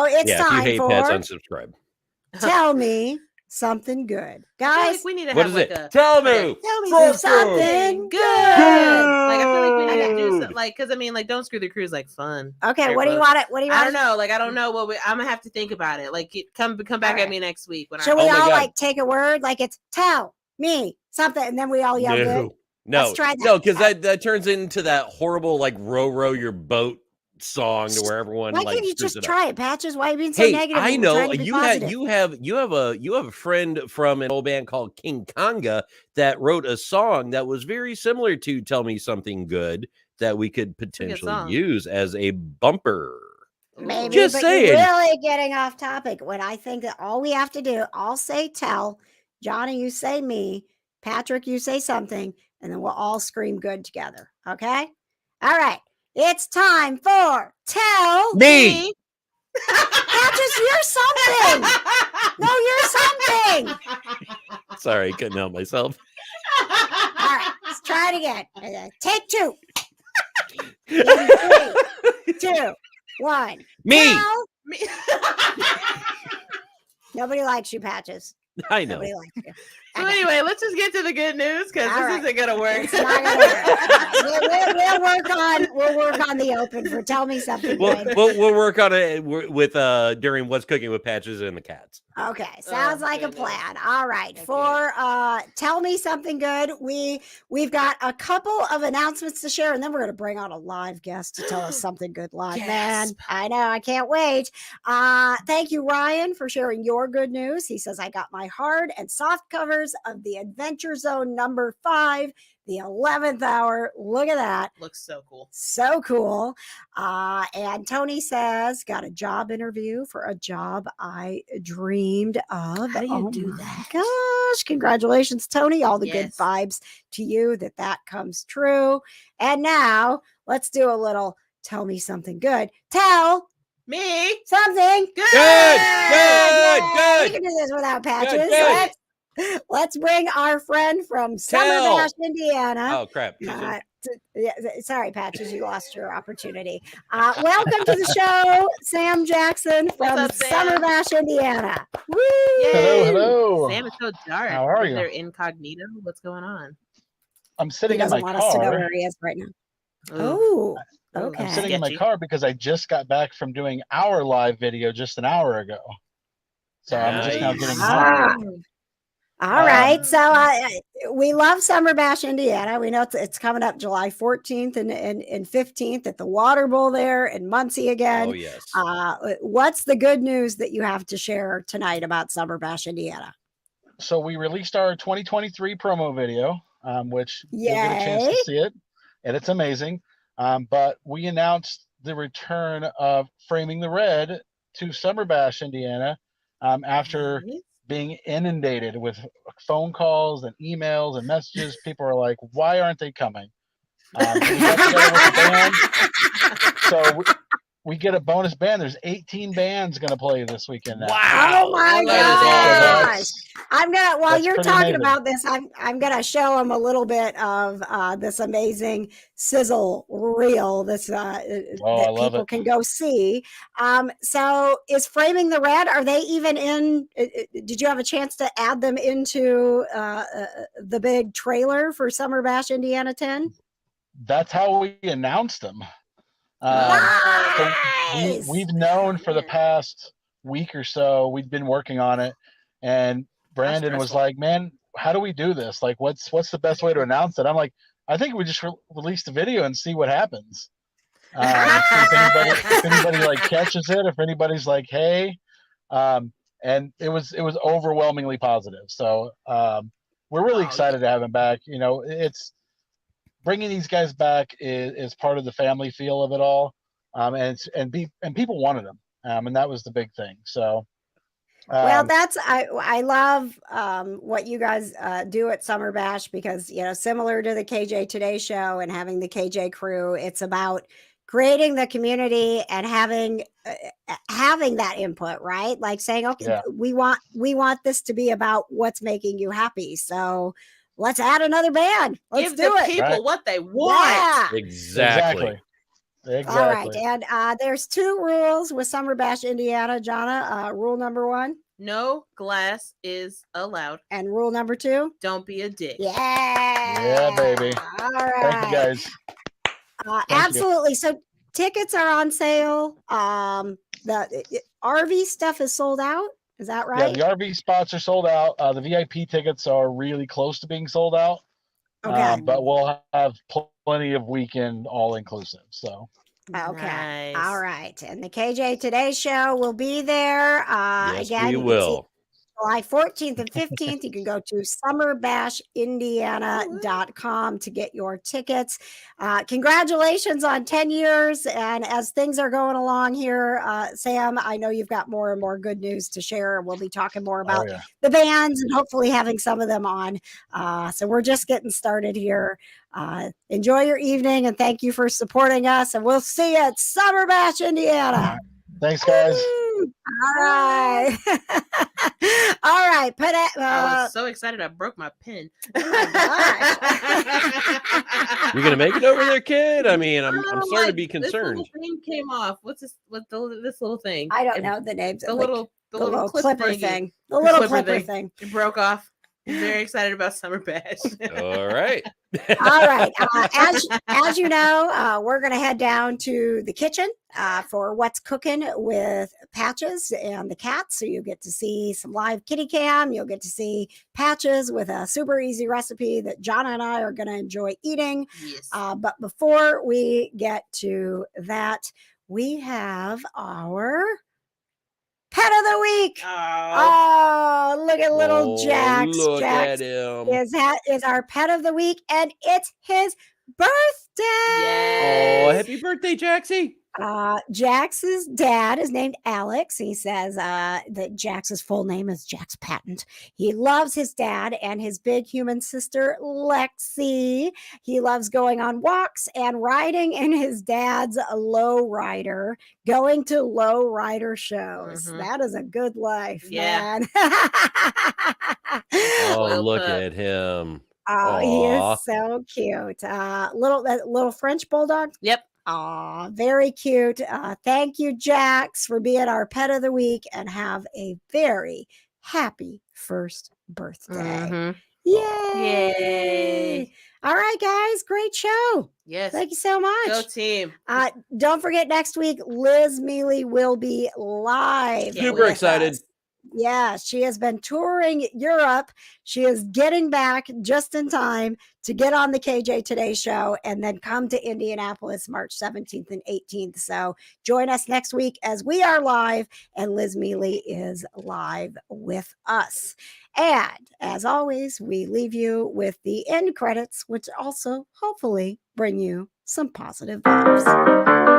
it's time if you hate for pets, unsubscribe. Tell me something good, guys. We need to what have is it? Tell me something good. I feel like we need to do something because Don't Screw the Krew is fun. Okay, what do you want it? What do you want? I don't know. I don't know what I'm gonna have to think about it. Come back at me next week when Should we all take a word? It's tell me something, and then we all yell good. No, let's try that. No, because that turns into that horrible row your boat song to where everyone why can't you just try it, Patches? Why are you being so negative? I know you have a friend from an old band called King Conga that wrote a song that was very similar to Tell Me Something Good that we could potentially use as a bumper. Maybe, just but saying. You're really getting off topic when I think that all we have to do, I'll say tell, Johnny, you say me, Patrick, you say something, and then we'll all scream good together. Okay? All right. It's time for Tell Me. Patches, you're something. No, you're something. Sorry, couldn't help myself. All right, let's try it again. Take two. In 3, 2, 1. Me. Now, Me- nobody likes you, Patches. I know. Nobody likes you. So anyway, let's just get to the good news because All this right. isn't gonna work. It's not gonna work. We'll work on the open for Tell Me Something Good. We'll work on it with during What's Cooking with Patches and the Cats. Okay, sounds like a goodness. plan. All right, Okay. for Tell Me Something Good, we've got a couple of announcements to share, and then we're going to bring on a live guest to tell us something good live. Man, Gasp. I know, I can't wait. Thank you, Ryan, for sharing your good news. He says, I got my hard and soft covers of the Adventure Zone number 5, the 11th hour. Look at that. Looks so cool. So cool. And Tony says, got a job interview for a job I dreamed of. How do you do my that? Gosh, congratulations, Tony. All the good Yes. vibes to you that comes true. And now let's do a little Tell Me Something Good. Tell Me. something Good. Good. Yay! Good. We can do this without patches. good. Let's bring our friend from Summer Tell. Bash, Indiana. Oh crap! Sorry, Patches, you lost your opportunity. Welcome to the show, Sam Jackson from up, Sam? Summer Bash, Indiana. Woo! Hello, hello. Sam is so dark. How are you? They're incognito. What's going on? I'm He sitting in doesn't my want us to know car. where he is right now. Ooh. Oh, Ooh. okay. I'm sitting in my Sketchy. car because I just got back from doing our live video just an hour ago. So I'm just now Nice. getting Ah. home. All right. So we love Summer Bash, Indiana. We know it's coming up July 14th and 15th at the Water Bowl there in Muncie again. Oh yes. What's the good news that you have to share tonight about Summer Bash, Indiana? So we released our 2023 promo video, which you'll get a chance Yay. to see it, and it's amazing. But we announced the return of Framing the Red to Summer Bash, Indiana, after Nice. being inundated with phone calls and emails and messages. People are like, why aren't they coming? We got together with the band. So we get a bonus band. There's 18 bands going to play this weekend now. Wow. Oh my That gosh. is I'm gonna while that's you're pretty talking amazing. about this, I'm gonna show them a little bit of this amazing sizzle reel that I love people it. can go see. So is Framing the Red, are they even in did you have a chance to add them into the big trailer for Summer Bash Indiana 10? That's how we announced them. Nice. We've known for the past week or so, we've been working on it, and Brandon was stressful. like, man, how do we do this? Like, what's the best way to announce it? I'm like, I think we just release the video and see what happens. See if anybody like catches it, if anybody's like, hey, and it was overwhelmingly positive. So we're really excited to have him back. You know, it's bringing these guys back is part of the family feel of it all, and people wanted them, and that was the big thing. So. Well, I love what you guys do at Summer Bash because, you know, similar to the KJ Today Show and having the KJ crew, it's about creating the community and having that input, right? Like saying, okay, Yeah. we want this to be about what's making you happy. So let's add another band. Let's Give do the it. people Right. what they want. Yeah. Exactly. Exactly. All right. And there's 2 rules with Summer Bash Indiana, Johna. Rule number 1 No glass is allowed. and rule number 2. Don't be a dick. Yeah. Yeah, baby. All right. Thank you guys. Thank you. Absolutely. So tickets are on sale. The RV stuff is sold out. Is that right? Yeah, the RV spots are sold out. The VIP tickets are really close to being sold out. Okay. But we'll have plenty of weekend all inclusive. So Okay. Nice. All right. And the KJ Today Show will be there. Yes, Again, we you can see will. July 14th and 15th. You can go to summerbashindiana.com to get your tickets. Congratulations on 10 years. And as things are going along here, Sam, I know you've got more and more good news to share. We'll be talking more about yeah. the bands and hopefully having some of them on. So we're just getting started here. Enjoy your evening and thank you for supporting us. And we'll see you at Summer Bash, Indiana. Thanks, guys. Woo! All right. All right. I was so excited I broke my pen. Oh my gosh. You gonna make it over there, kid? I mean, I'm Oh, starting to like, be This concerned. little thing came off. What's this? What this little thing? I don't It- know the names. The like, little clipper thingy. thing. The little clipper clipper thing. thing. It broke off. I'm very excited about Summer Bash. All right. All right. As you know, we're going to head down to the kitchen for What's Cooking with Patches and the cats. So you get to see some live kitty cam. You'll get to see Patches with a super easy recipe that Johna and I are going to enjoy eating. Yes. But before we get to that, we have our Pet of the Week. Oh, look at little Jax. Look Jax at him. is our Pet of the Week, and it's his birthday. Oh, happy birthday, Jaxie. Jax's dad is named Alex. He says that Jax's full name is Jax Patent. He loves his dad and his big human sister, Lexi. He loves going on walks and riding in his dad's low rider, going to low rider shows. Mhm. That is a good life, Yeah. man. Oh, Spoiled look pup. at him. Oh, he Aw. is so cute. Little French bulldog. Yep. Aw, very cute. Thank you, Jax, for being our Pet of the Week, and have a very happy first birthday. Mhm. Yay! Yay. All right, guys, great show. Yes. Thank you so much. Go team. Don't forget, next week, Liz Mealy will be live. Can't Super with excited. us. Yeah, she has been touring Europe. She is getting back just in time to get on the KJ Today show and then come to Indianapolis March 17th and 18th. So join us next week as we are live and Liz Mealy is live with us. And as always, we leave you with the end credits, which also hopefully bring you some positive vibes.